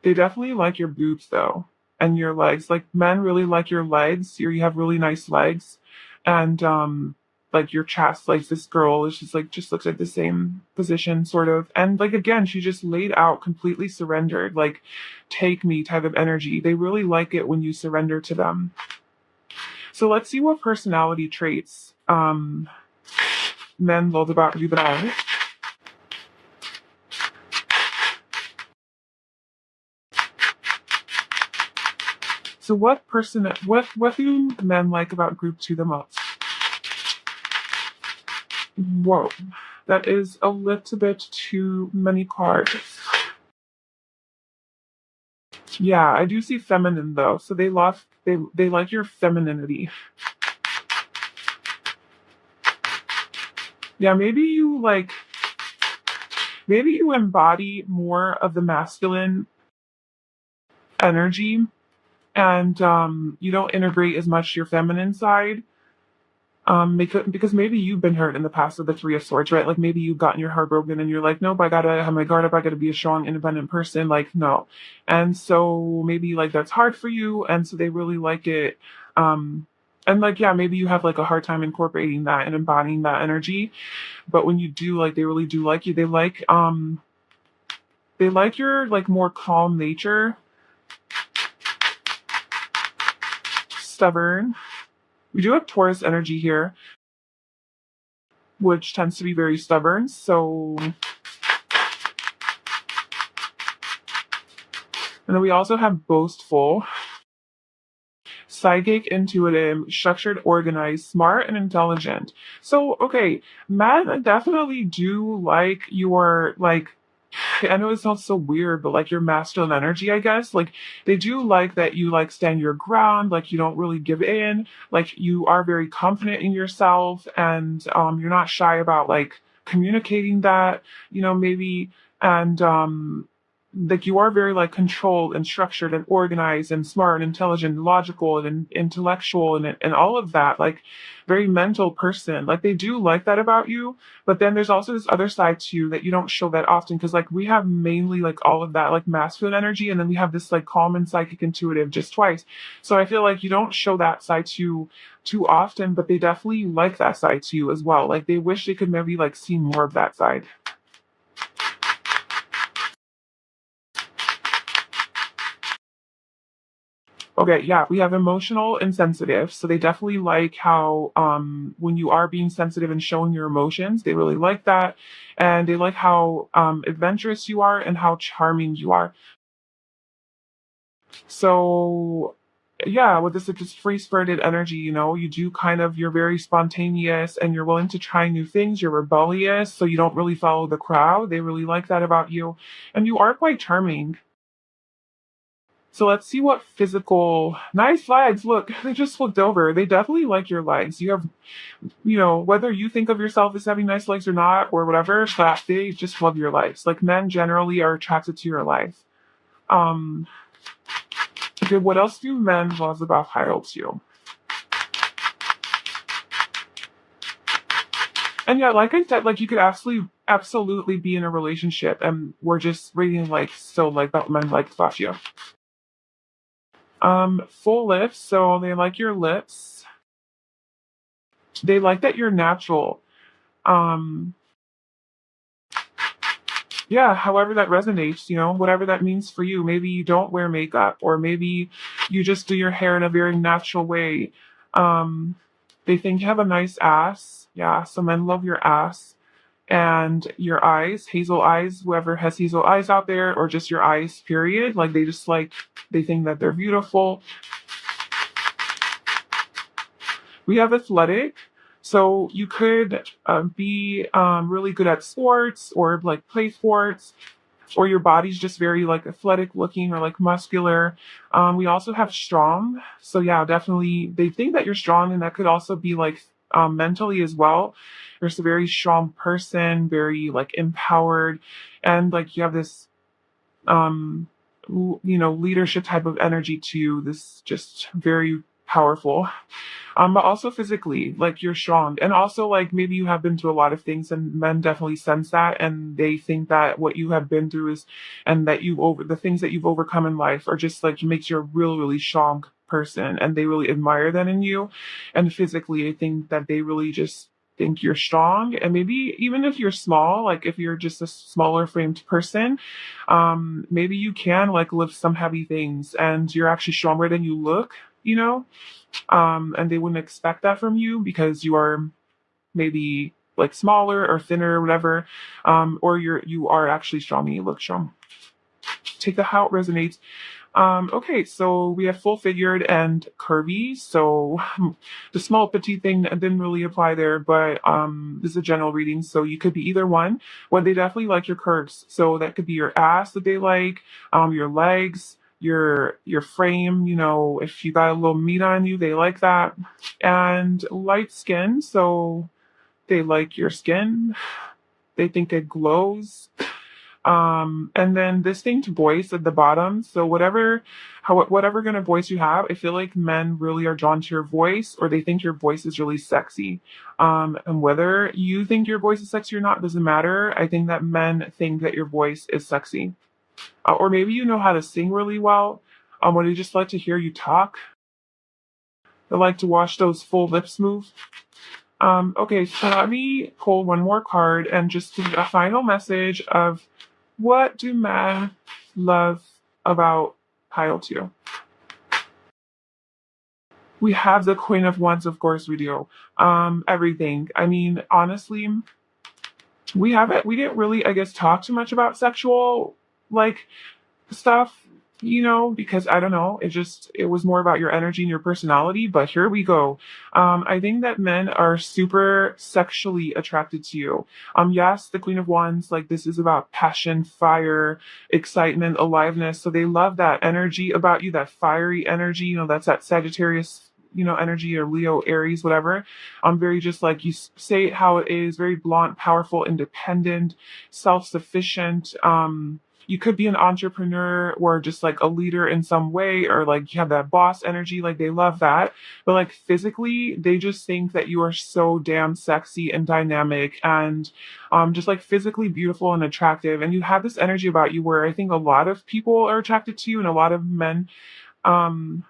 They definitely like your boobs though, and your legs. Like men really like your legs. You have really nice legs, and like your chest. Like this girl is just looks like the same position sort of. And like again, she just laid out completely surrendered. Like take me type of energy. They really like it when you surrender to them. So let's see what personality traits men love about you. So what do men like about group two the most? Whoa, that is a little bit too many cards. Yeah, I do see feminine though, so they like your femininity. Yeah, maybe you embody more of the masculine energy and you don't integrate as much your feminine side. Because maybe you've been hurt in the past with the Three of Swords, right? Like maybe you've gotten your heart broken and you're like, nope, I gotta have my guard up. I gotta be a strong, independent person. Like, no. And so maybe like that's hard for you. And so they really like it. Um, and like, yeah, maybe you have like a hard time incorporating that and embodying that energy. But when you do, like, they really do like you. They like your like more calm nature stubborn. We do have Taurus energy here, which tends to be very stubborn. So, and then we also have boastful, psychic, intuitive, structured, organized, smart, and intelligent. So, okay, men definitely do like your, like, I know it sounds so weird, but like your masculine energy, I guess. Like they do like that you like stand your ground, like you don't really give in, like you are very confident in yourself and you're not shy about like communicating that, maybe and like you are very like controlled and structured and organized and smart and intelligent and logical and intellectual and all of that, like very mental person. Like they do like that about you, but then there's also this other side to you that you don't show that often because like we have mainly like all of that like masculine energy, and then we have this like calm and psychic intuitive just twice. So I feel like you don't show that side to you too often, but they definitely like that side to you as well. Like they wish they could maybe like see more of that side. Okay, yeah, we have emotional and sensitive. So they definitely like how when you are being sensitive and showing your emotions, they really like that. And they like how adventurous you are and how charming you are. So yeah, with this like, just free spirited energy, you do kind of you're very spontaneous and you're willing to try new things, you're rebellious, so you don't really follow the crowd. They really like that about you. And you are quite charming. So let's see what physical nice legs. Look, they just flipped over. They definitely like your legs. You have, whether you think of yourself as having nice legs or not, or whatever, that they just love your legs. Like men generally are attracted to your legs. Um, okay, what else do men love about you? And yeah, like I said, like you could absolutely be in a relationship, and we're just reading like so like about men like you. Full lips, so they like your lips. They like that you're natural. Um, yeah, however that resonates, whatever that means for you. Maybe you don't wear makeup, or maybe you just do your hair in a very natural way. Um, they think you have a nice ass. Yeah, so men love your ass and your eyes, hazel eyes, whoever has hazel eyes out there, or just your eyes, period. Like they just like, they think that they're beautiful. We have athletic. So you could be really good at sports or like play sports, or your body's just very like athletic looking or like muscular. We also have strong. So yeah, definitely they think that you're strong, and that could also be like mentally as well. You're just a very strong person, very like empowered, and like you have this leadership type of energy to you. This just very powerful. But also physically, like you're strong. And also like maybe you have been through a lot of things, and men definitely sense that, and they think that what you have been through is and that the things that you've overcome in life are just like makes you a really, really strong person, and they really admire that in you. And physically I think that they really just think you're strong, and maybe even if you're small, like if you're just a smaller framed person, maybe you can like lift some heavy things and you're actually stronger than you look, and they wouldn't expect that from you because you are maybe like smaller or thinner or whatever, or you are actually strong and you look strong. Take that how it resonates. Okay, so we have full figured and curvy. So the small petite thing didn't really apply there, but this is a general reading, so you could be either one. Well, they definitely like your curves, so that could be your ass that they like, your legs, your frame. If you got a little meat on you, they like that, and light skin. So they like your skin. They think it glows. And then distinct voice at the bottom. So whatever kind of voice you have, I feel like men really are drawn to your voice, or they think your voice is really sexy. And whether you think your voice is sexy or not doesn't matter. I think that men think that your voice is sexy. Or maybe you know how to sing really well. Or they just like to hear you talk. They like to watch those full lips move. Okay, so let me pull one more card and just do a final message of what do men love about Pile 2? We have the Queen of Wands, of course we do. Everything. I mean, honestly, we didn't really, I guess, talk too much about sexual, like, stuff, because I don't know, it was more about your energy and your personality. But here we go. I think that men are super sexually attracted to you. Yes, the Queen of Wands, like, this is about passion, fire, excitement, aliveness. So they love that energy about you, that fiery energy. That's that Sagittarius, energy, or Leo, Aries, whatever. Very just like you say it how it is, very blunt, powerful, independent, self-sufficient. You could be an entrepreneur or just like a leader in some way, or like you have that boss energy, like they love that. But like physically, they just think that you are so damn sexy and dynamic, and just like physically beautiful and attractive. And you have this energy about you where I think a lot of people are attracted to you, and a lot of men. Um,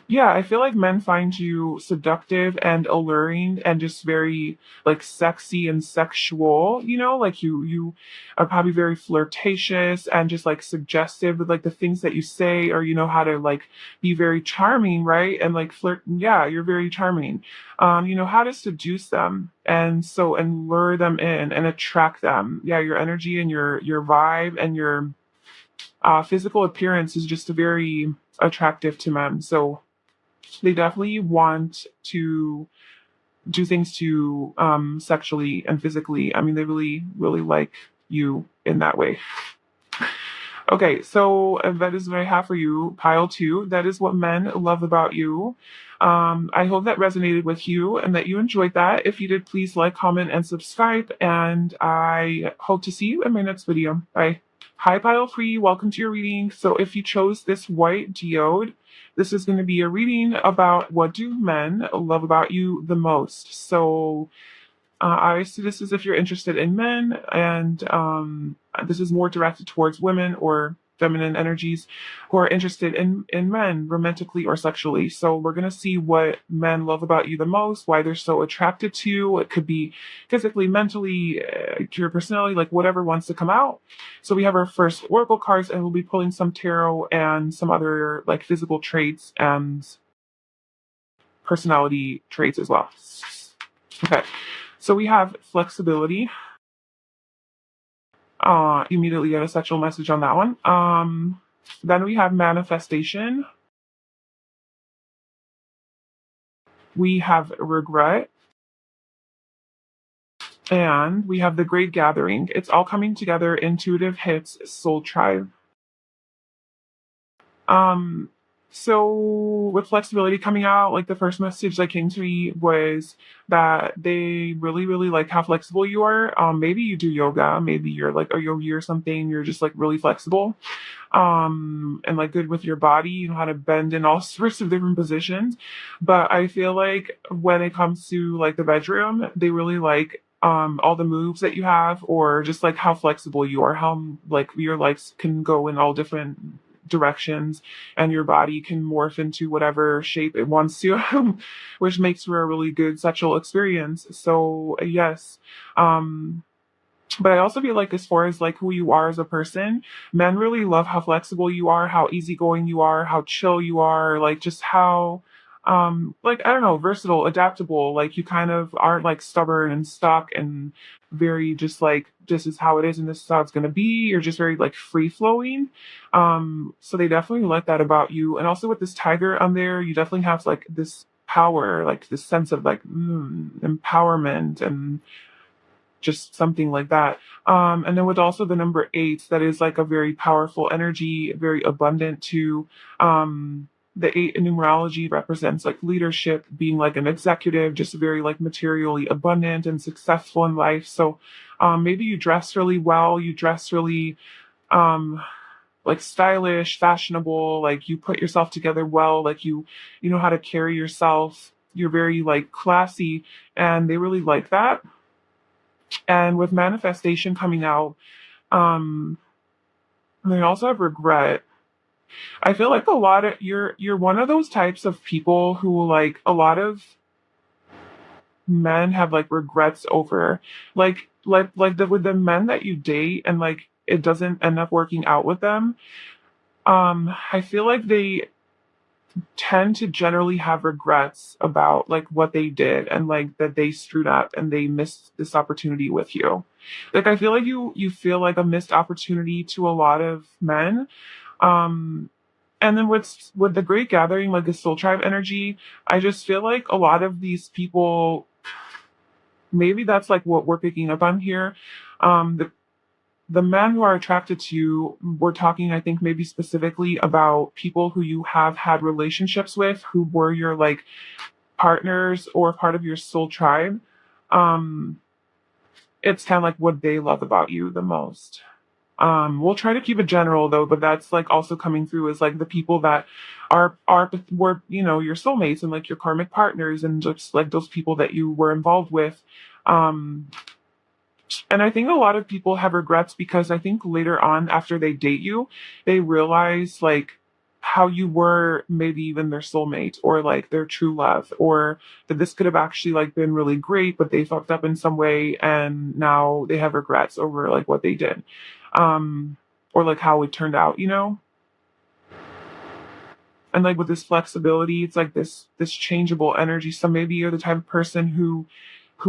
yeah, I feel like men find you seductive and alluring and just very like sexy and sexual, like you are probably very flirtatious and just like suggestive with like the things that you say, or you know how to like be very charming, right? And like flirt, yeah, you're very charming. You know how to seduce them, and lure them in and attract them. Yeah, your energy and your vibe and your physical appearance is just very attractive to men. So they definitely want to do things to sexually and physically. I mean, they really, really like you in that way. Okay, so that is what I have for you, pile two. That is what men love about you. I hope that resonated with you and that you enjoyed that. If you did, please like, comment, and subscribe. And I hope to see you in my next video. Bye. Hi, pile three. Welcome to your reading. So if you chose this white geode, this is going to be a reading about what do men love about you the most. So I see this as if you're interested in men, and this is more directed towards women or feminine energies who are interested in men romantically or sexually. So we're going to see what men love about you the most, why they're so attracted to you. It could be physically, mentally, your personality, like whatever wants to come out. So we have our first oracle cards, and we'll be pulling some tarot and some other like physical traits and personality traits as well. Okay. So we have flexibility. Immediately get a sexual message on that one. Then we have manifestation. We have regret. And we have the great gathering. It's all coming together. Intuitive hits, soul tribe. Um, so with flexibility coming out, like the first message that came to me was that they really, really like how flexible you are. Maybe you do yoga, maybe you're like a yogi or something, you're just like really flexible. And like good with your body, you know how to bend in all sorts of different positions. But I feel like when it comes to like the bedroom, they really like all the moves that you have, or just like how flexible you are, how like your legs can go in all different directions, and your body can morph into whatever shape it wants to, which makes for a really good sexual experience. So yes. But I also feel like as far as like who you are as a person, men really love how flexible you are, how easygoing you are, how chill you are, like just how like I don't know, versatile, adaptable, like you kind of aren't like stubborn and stuck and very just like this is how it is and this is how it's gonna be. You're just very like free flowing. So they definitely like that about you. And also with this tiger on there, you definitely have like this power, like this sense of like empowerment and just something like that. And then with also the number eight, that is like a very powerful energy, very abundant too. The eight in numerology represents like leadership, being like an executive, just very like materially abundant and successful in life. So maybe you dress really well, you dress really um, like stylish, fashionable, like you put yourself together well, like you know how to carry yourself. You're very like classy, and they really like that. And with manifestation coming out, um, they also have regret. I feel like a lot of you're one of those types of people who like a lot of men have like regrets over, like with the men that you date and like it doesn't end up working out with them. I feel like tend to generally have regrets about like what they did and like that they screwed up and they missed this opportunity with you. Like I feel like you feel like a missed opportunity to a lot of men. Um and then with the Great Gathering, like the Soul Tribe energy, I just feel like a lot of these people, maybe that's like what we're picking up on here. The men who are attracted to you, we're talking, I think, maybe specifically about people who you have had relationships with, who were your like partners or part of your soul tribe. Um, it's kind of like what they love about you the most. We'll try to keep it general though, but that's like also coming through as like the people that are were your soulmates and like your karmic partners and just like those people that you were involved with. Um, And I think a lot of people have regrets because I think later on, after they date you, they realize like how you were maybe even their soulmate or like their true love, or that this could have actually like been really great, but they fucked up in some way and now they have regrets over like what they did. Um, or like how it turned out, you know? And like with this flexibility, it's like this changeable energy. So maybe you're the type of person who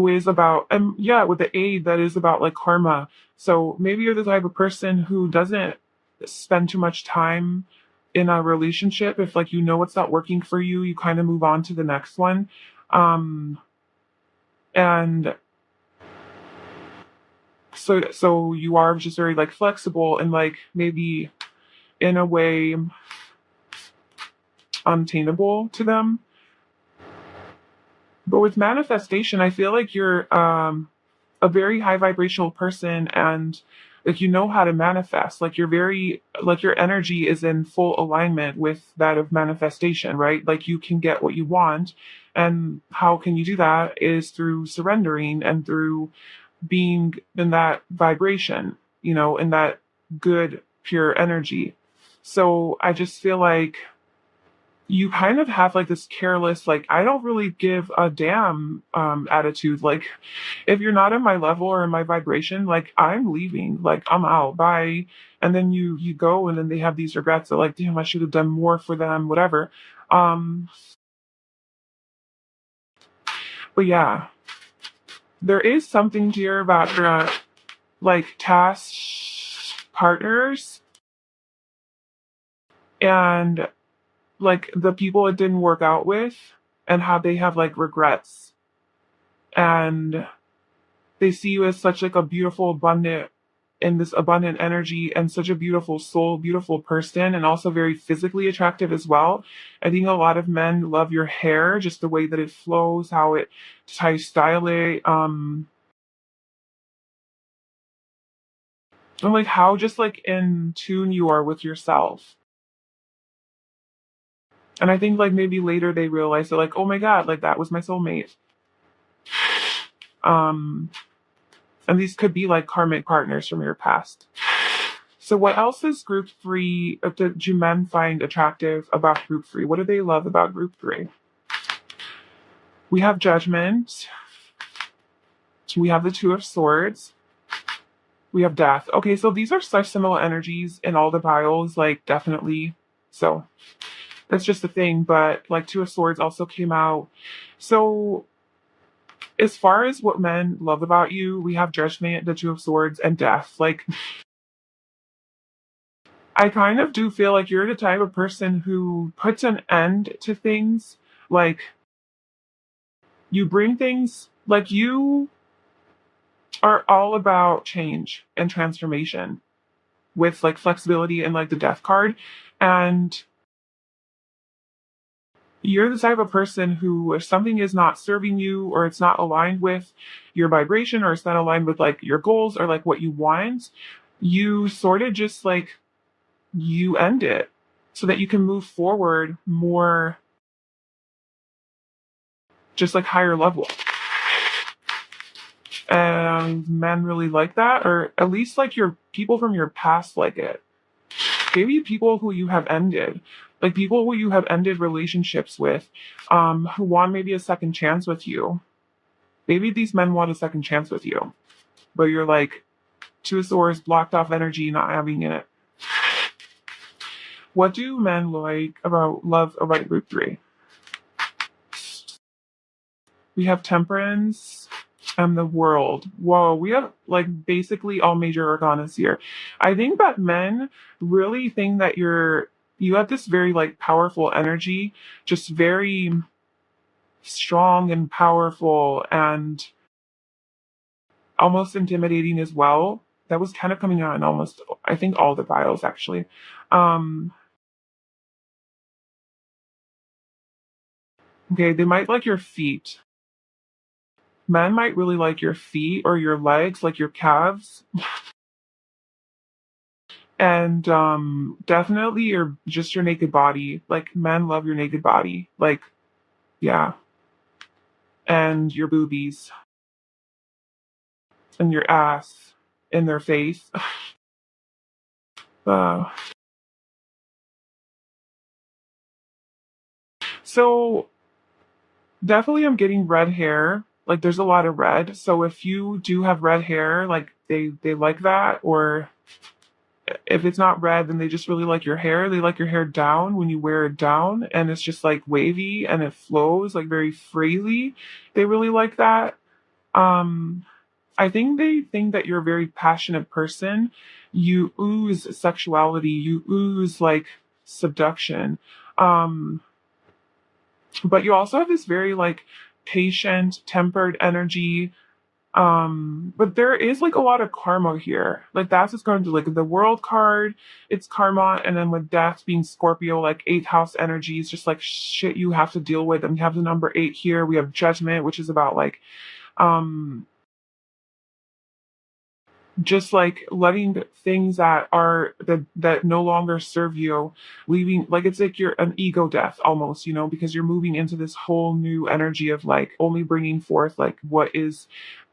is about, and yeah, with the A, that is about like karma. So maybe you're the type of person who doesn't spend too much time in a relationship. If like you know it's not working for you, you kind of move on to the next one. um and so you are just very like flexible and like maybe in a way untainable to them. But with manifestation, I feel like you're a very high vibrational person, and like you know how to manifest. Like you're very like your energy is in full alignment with that of manifestation, right? Like you can get what you want. And how can you do that is through surrendering and through being in that vibration, in that good pure energy. So I just feel like you kind of have like this careless, like I don't really give a damn attitude. Like if you're not in my level or in my vibration, like I'm leaving, like I'm out, bye. And then you go and then they have these regrets that like, damn, I should have done more for them, whatever. um but yeah, there is something here about like task partners and like the people it didn't work out with, and how they have like regrets, and they see you as such like a beautiful, abundant, and this abundant energy and such a beautiful soul, beautiful person, and also very physically attractive as well. I think a lot of men love your hair, just the way that it flows, just how you style it, and like how just like in tune you are with yourself. And I think like maybe later they realize that like, oh my god, like that was my soulmate. Um, and these could be like karmic partners from your past. So what else is group three? Do men find attractive about group three? What do they love about group three? We have judgment. We have the two of swords. We have death. Okay, so these are such similar energies in all the piles, like definitely. So that's just the thing. But like two of swords also came out. So as far as what men love about you, we have judgment, the two of swords, and death. Like I kind of do feel like you're the type of person who puts an end to things. Like you bring things, like you are all about change and transformation with like flexibility and like the death card. And you're the type of person who, if something is not serving you or it's not aligned with your vibration or it's not aligned with like your goals or like what you want, you sort of just like you end it so that you can move forward more, just like higher level. And men really like that, or at least like your people from your past like it. Maybe people who you have ended, like people who you have ended relationships with, who want maybe a second chance with you. Maybe these men want a second chance with you, but you're like two of swords, blocked off energy, not having it. What do men like about love about group three? We have temperance and the world. Whoa, we have like basically all major arcanas here. I think that men really think that you have this very like powerful energy, just very strong and powerful and almost intimidating as well. That was kind of coming out in almost I think all the bios actually. Um okay, they might like your feet. Men might really like your feet or your legs, like your calves. And definitely your naked body. Like men love your naked body. Like, yeah. And your boobies and your ass in their face. Uh, so definitely I'm getting red hair. Like there's a lot of red. So if you do have red hair, like they like that, or if it's not red, then they just really like your hair. They like your hair down when you wear it down and it's just like wavy and it flows like very freely. They really like that. Um I think they think that you're a very passionate person. You ooze sexuality, you ooze like seduction. Um but you also have this very like patient, tempered energy. But there is like a lot of karma here. Like that's what's going to like the world card, it's karma, and then with death being Scorpio, like eighth house energy is just like shit you have to deal with. And we have the number 8 here. We have judgment, which is about like um just like letting things that no longer serve you, leaving, like it's like you're an ego death almost, because you're moving into this whole new energy of like only bringing forth like what is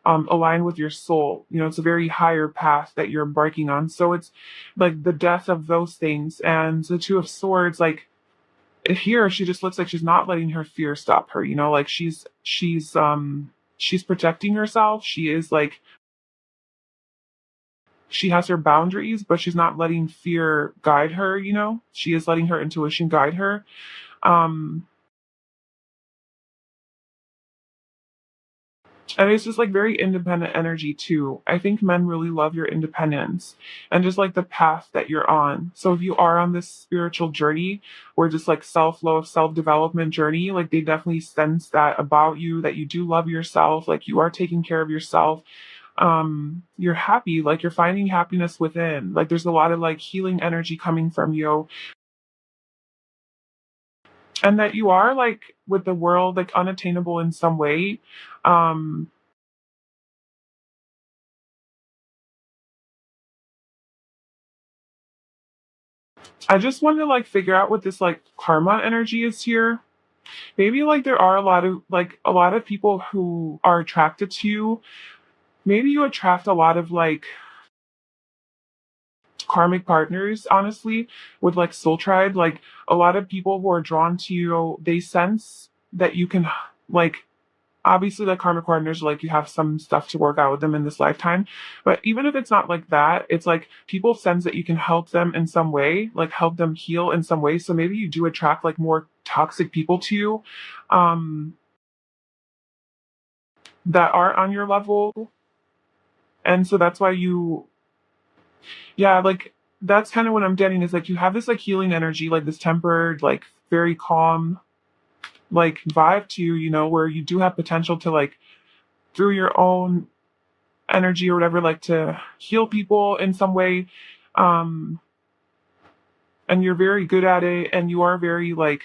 aligned with your soul. It's a very higher path that you're embarking on, so it's like the death of those things. And the 2 of Swords, like here she just looks like she's not letting her fear stop her, like she's protecting herself. She is like she has her boundaries, but she's not letting fear guide her, She is letting her intuition guide her. Um, and it's just like very independent energy too. I think men really love your independence and just like the path that you're on. So if you are on this spiritual journey or just like self-love, self-development journey, like they definitely sense that about you, that you do love yourself, like you are taking care of yourself. You're happy, like you're finding happiness within. Like there's a lot of like healing energy coming from you, and that you are like with the world like unattainable in some way. um I just want to like figure out what this like karma energy is here. Maybe like there are a lot of people who are attracted to you. Maybe you attract a lot of like karmic partners, honestly, with like soul tribe. Like a lot of people who are drawn to you, they sense that you can like, obviously like karmic partners, like you have some stuff to work out with them in this lifetime, but even if it's not like that, it's like people sense that you can help them in some way, like help them heal in some way. So maybe you do attract like more toxic people to you, um that are on your level. And so that's why yeah, like that's kind of what I'm getting, is like you have this like healing energy, like this tempered, like very calm like vibe to you, where you do have potential to like through your own energy or whatever, like to heal people in some way. Um, and you're very good at it, and you are very like,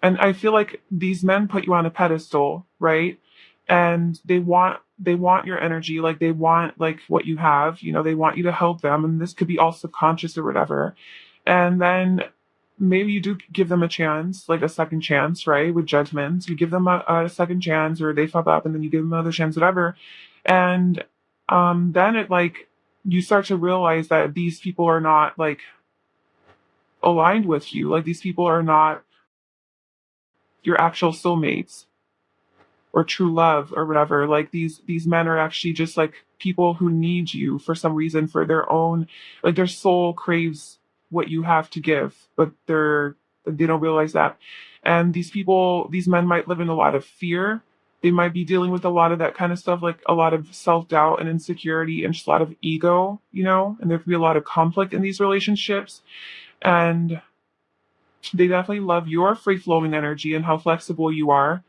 and I feel like these men put you on a pedestal, right? And they want your energy, like they want like what you have, they want you to help them, and this could be all subconscious or whatever. And then maybe you do give them a chance, like a second chance, right? With judgments, you give them a second chance, or they fuck up, and then you give them another chance, whatever. And then it like you start to realize that these people are not like aligned with you. Like these people are not your actual soulmates or true love or whatever. Like these men are actually just like people who need you for some reason, for their own, like their soul craves what you have to give, but they don't realize that. And these men might live in a lot of fear. They might be dealing with a lot of that kind of stuff, like a lot of self-doubt and insecurity and just a lot of ego, and there could be a lot of conflict in these relationships. And they definitely love your free-flowing energy and how flexible you are.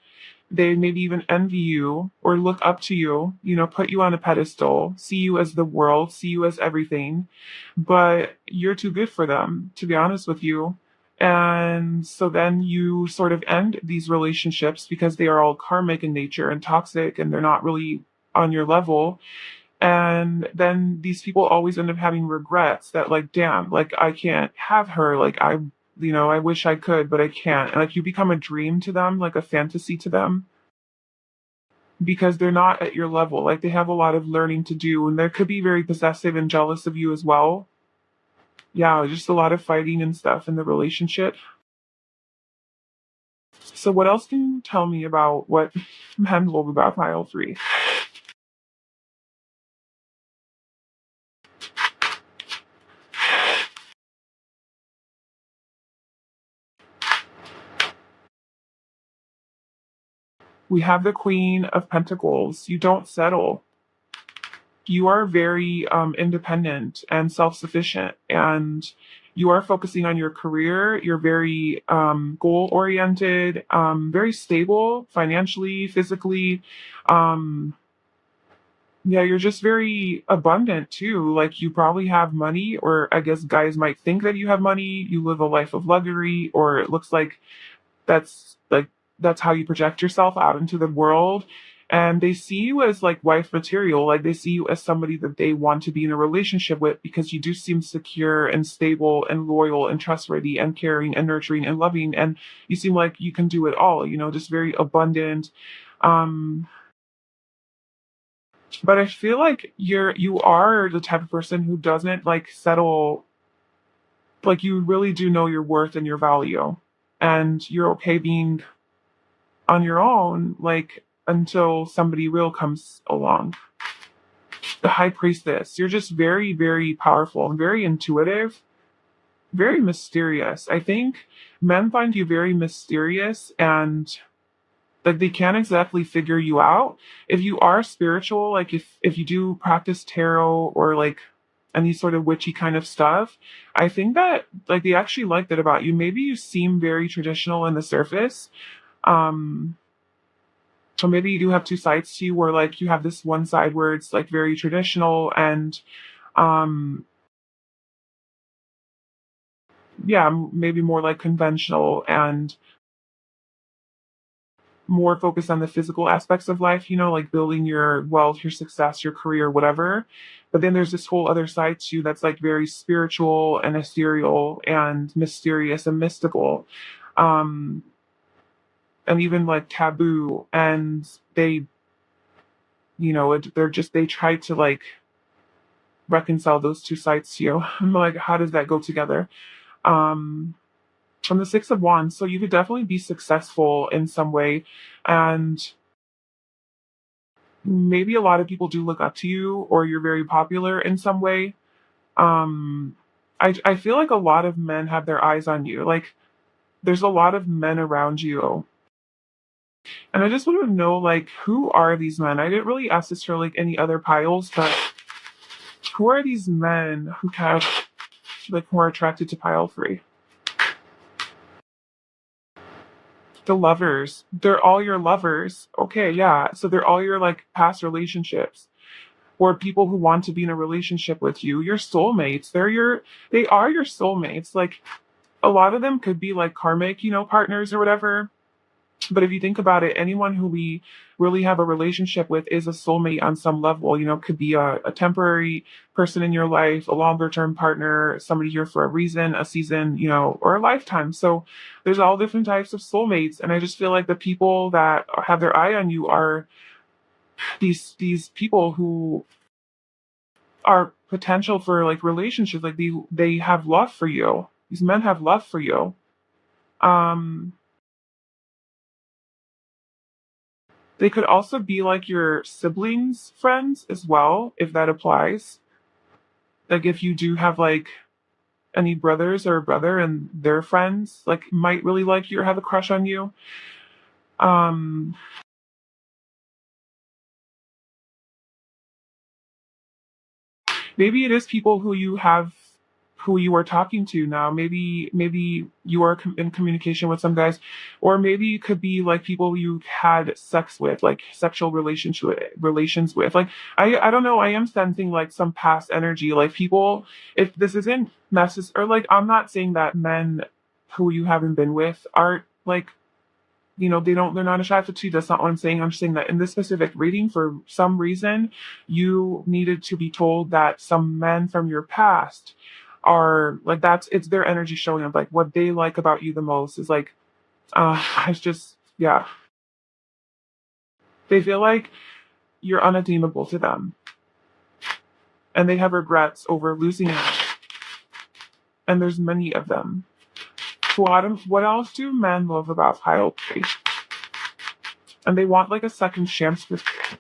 They maybe even envy you or look up to you, put you on a pedestal, see you as the world, see you as everything. But you're too good for them, to be honest with you. And so then you sort of end these relationships because they are all karmic in nature and toxic and they're not really on your level. And then these people always end up having regrets that, like, damn, like, I can't have her. Like, I wish I could, but I can't. And like, you become a dream to them, like a fantasy to them, because they're not at your level. Like, they have a lot of learning to do, and they could be very possessive and jealous of you as well. Yeah, just a lot of fighting and stuff in the relationship. So, what else can you tell me about what men love about pile three? We have the Queen of Pentacles. You don't settle. You are very independent and self-sufficient, and you are focusing on your career. You're very goal oriented, very stable financially, physically. um, yeah, you're just very abundant too. Like, you probably have money, or I guess guys might think that you have money. You live a life of luxury, or it looks that's like that's how you project yourself out into the world. And they see you as like wife material. Like, they see you as somebody that they want to be in a relationship with, because you do seem secure and stable and loyal and trustworthy and caring and nurturing and loving, and you seem like you can do it all, just very abundant. um but I feel like you are the type of person who doesn't like settle. Like, you really do know your worth and your value, and you're okay being on your own, like, until somebody real comes along. The High Priestess, you're just very, very powerful and very intuitive, very mysterious. I think men find you very mysterious, and like, they can't exactly figure you out. If you are spiritual, like, if you do practice tarot or like any sort of witchy kind of stuff, I think that like they actually like that about you. Maybe you seem very traditional on the surface. Um so maybe you do have two sides to you, where like you have this one side where it's like very traditional and um yeah, maybe more like conventional and more focused on the physical aspects of life, like building your wealth, your success, your career, whatever. But then there's this whole other side to you that's like very spiritual and ethereal and mysterious and mystical. Um, and even like taboo. And they try to like reconcile those two sides to you. I'm like, how does that go together? Um, from the Six of Wands, so you could definitely be successful in some way. And maybe a lot of people do look up to you, or you're very popular in some way. Um, I feel like a lot of men have their eyes on you. Like, there's a lot of men around you. And I just want to know, like, who are these men? I didn't really ask this for like any other piles, but who are these men who have like more attracted to pile three? The lovers. They're all your lovers. Okay, yeah. So they're all your like past relationships, or people who want to be in a relationship with you, your soulmates. They are your soulmates. Like, a lot of them could be like karmic, partners or whatever. But if you think about it, anyone who we really have a relationship with is a soulmate on some level. Could be a temporary person in your life, a longer term partner, somebody here for a reason, a season, or a lifetime. So there's all different types of soulmates. And I just feel like the people that have their eye on you are these people who are potential for like relationships. Like, they have love for you. These men have love for you. um they could also be like your siblings friends as well, if that applies. Like, if you do have like any brothers or a brother and their friends like might really like you or have a crush on you. Um, maybe it is people who you are talking to now. Maybe you are in communication with some guys, or maybe it could be like people you had sex with, like sexual relations with. Like I don't know. I am sensing like some past energy, like people. If this isn't necessary, or like I'm not saying that men who you haven't been with are like they're not attracted to you. That's not what I'm saying. I'm just saying that in this specific reading, for some reason, you needed to be told that some men from your past are like it's their energy showing up. Like what they like about you the most is like, it's just, yeah. They feel like you're unattainable to them and they have regrets over losing you. And there's many of them. So what else do men love about Pile 3? And they want like a second chance with you.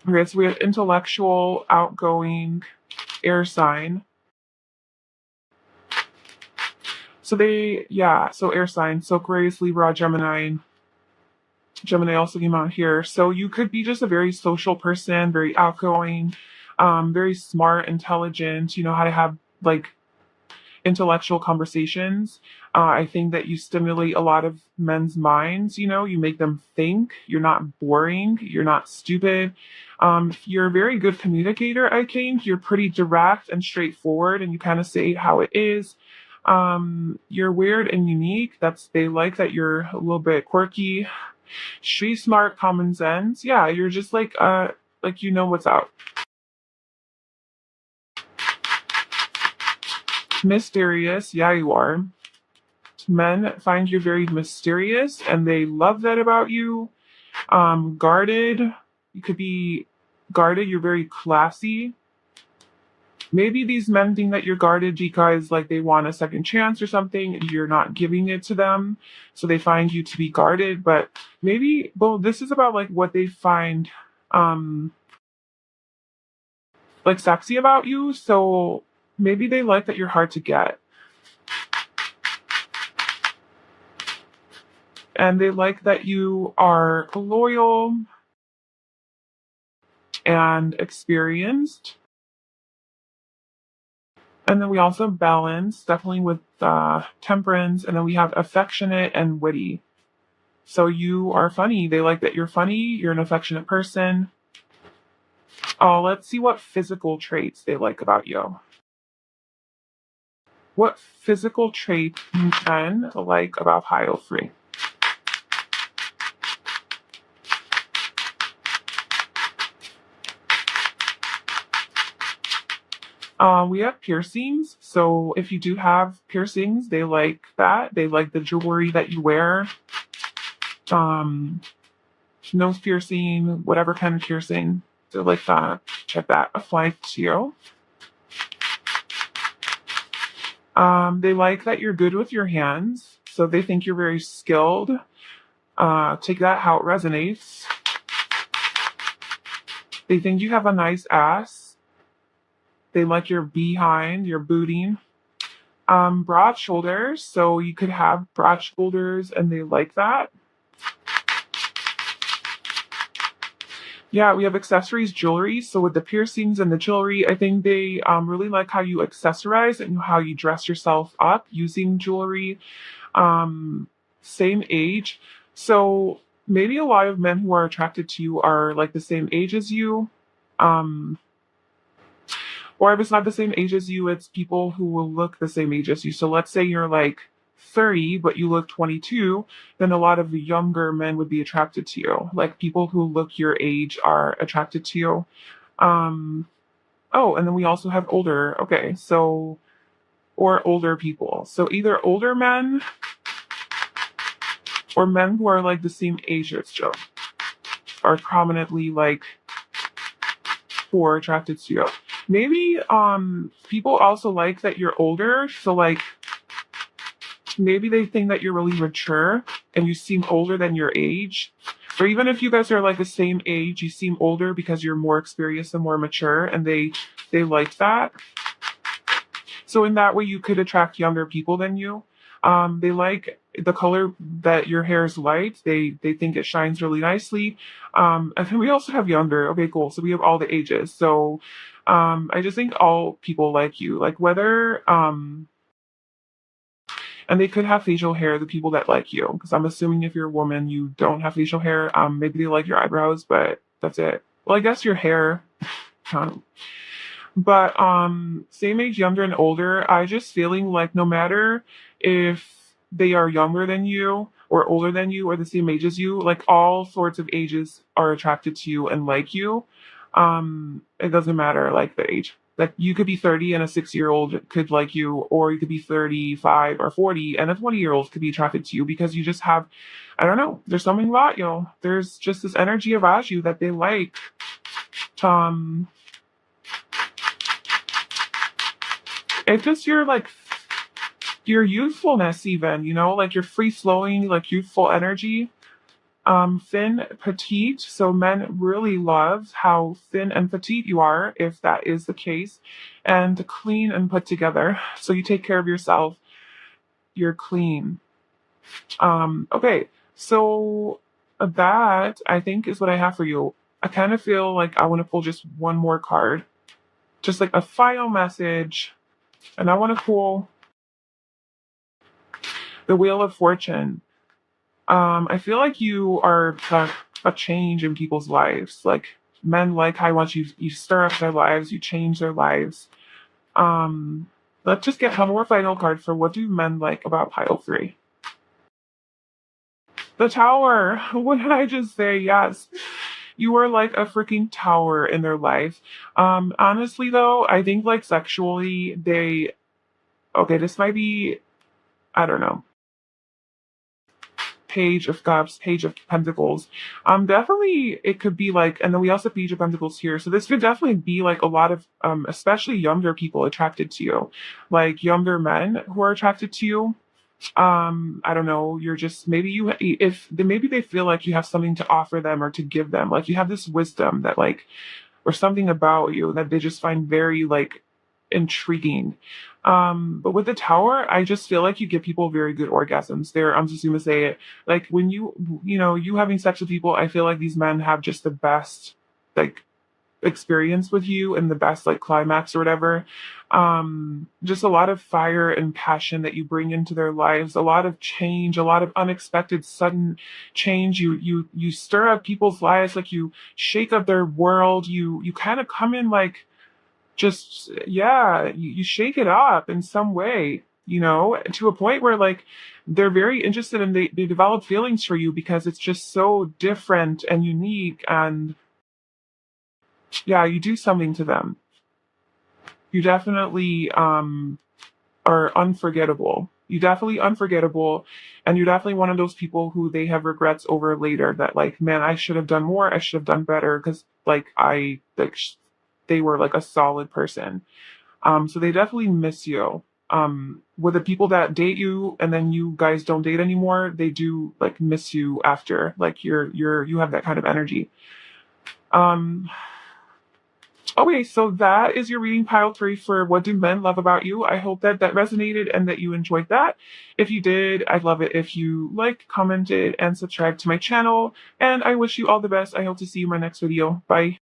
Okay, so we have intellectual, outgoing, air sign. So air sign. So Aquarius, Libra, Gemini. Gemini also came out here. So you could be just a very social person, very outgoing, very smart, intelligent, you know how to have like intellectual conversations. I think that you stimulate a lot of men's minds, you make them think. You're not boring, you're not stupid. You're a very good communicator, I think. You're pretty direct and straightforward, and you kind of say how it is. You're weird and unique. They like that you're a little bit quirky, street smart, common sense. Yeah, you're just like you know what's out. Mysterious, yeah, you are. Men find you very mysterious and they love that about you. Guarded. You could be guarded. You're very classy. Maybe these men think that you're guarded because like they want a second chance or something and you're not giving it to them. So they find you to be guarded. But maybe, well, this is about like what they find um like sexy about you. So maybe they like that you're hard to get. And they like that you are loyal and experienced. And then we also have balance, definitely with temperance. And then we have affectionate and witty. So you are funny. They like that you're funny. You're an affectionate person. Oh, let's see what physical traits they like about you. What physical trait men like about Pile 3? We have piercings. So if you do have piercings, they like that. They like the jewelry that you wear. Um, Nose piercing, whatever kind of piercing. So like that. Check that apply to you. They like that you're good with your hands. So they think you're very skilled. Take that how it resonates. They think you have a nice ass. They like your behind, your booty. Broad shoulders. So you could have broad shoulders and they like that. Yeah, we have accessories, jewelry. So with the piercings and the jewelry, I think they really like how you accessorize and how you dress yourself up using jewelry. Same age. So maybe a lot of men who are attracted to you are like the same age as you. Um, or if it's not the same age as you, it's people who will look the same age as you. So let's say you're like 30, but you look 22, then a lot of the younger men would be attracted to you. Like people who look your age are attracted to you. Um, oh, and then we also have older. Okay, so, or older people. So either older men or men who are like the same age as you are prominently like who are attracted to you. Maybe people also like that you're older. So like maybe they think that you're really mature and you seem older than your age. Or even if you guys are like the same age, you seem older because you're more experienced and more mature, and they like that. So in that way, you could attract younger people than you. They like the color that your hair is light. They think it shines really nicely. And then we also have younger. Okay, cool. So we have all the ages. So I just think all people like you, like whether and they could have facial hair. The people that like you, because I'm assuming if you're a woman, you don't have facial hair. Maybe they like your eyebrows, but that's it. Well, I guess your hair. But same age, younger and older, I just feeling like no matter if they are younger than you or older than you or the same age as you, like all sorts of ages are attracted to you and like you. It doesn't matter like the age. Like you could be 30 and a 6-year old could like you, or you could be 35 or 40 and a 20-year-old could be attracted to you because you just have, I don't know, there's something about you. There's just this energy about you that they like. Um, it's just your youthfulness even, like your free flowing, like youthful energy. Thin, petite. So men really love how thin and petite you are, if that is the case, and clean and put together. So you take care of yourself. You're clean. Okay. So that I think is what I have for you. I kind of feel like I want to pull just one more card, just like a final message, and I want to pull the Wheel of Fortune. I feel like you are a change in people's lives. Like men like how once you stir up their lives, you change their lives. Um, let's just get one more final card for what do men like about pile three. The Tower. What did I just say? Yes. You are like a freaking tower in their life. Honestly though, I think like sexually they okay, this might be I don't know. Page of Cups, Page of Pentacles. Definitely it could be like, and then we also have Page of Pentacles here. So this could definitely be like a lot of, especially younger people attracted to you, like younger men who are attracted to you. I don't know. You're just maybe you if maybe they feel like you have something to offer them or to give them. Like you have this wisdom that like or something about you that they just find very like intriguing. But with the tower, I just feel like you give people very good orgasms. There, I'm just gonna say it. Like when you having sex with people, I feel like these men have just the best like experience with you and the best like climax or whatever. Just a lot of fire and passion that you bring into their lives, a lot of change, a lot of unexpected sudden change. You stir up people's lives, like you shake up their world. You kind of come in like just yeah, you shake it up in some way, to a point where like they're very interested and they develop feelings for you because it's just so different and unique and yeah, you do something to them. You definitely are unforgettable. You definitely unforgettable, and you're definitely one of those people who they have regrets over later. That like, man, I should have done more. I should have done better because like they were like a solid person. So they definitely miss you. With the people that date you and then you guys don't date anymore, they do like miss you after. Like you have that kind of energy. Um, Okay, so that is your reading pile three for What Do Men Love About You. I hope that that resonated and that you enjoyed that. If you did, I'd love it if you liked, commented, and subscribed to my channel. And I wish you all the best. I hope to see you in my next video. Bye.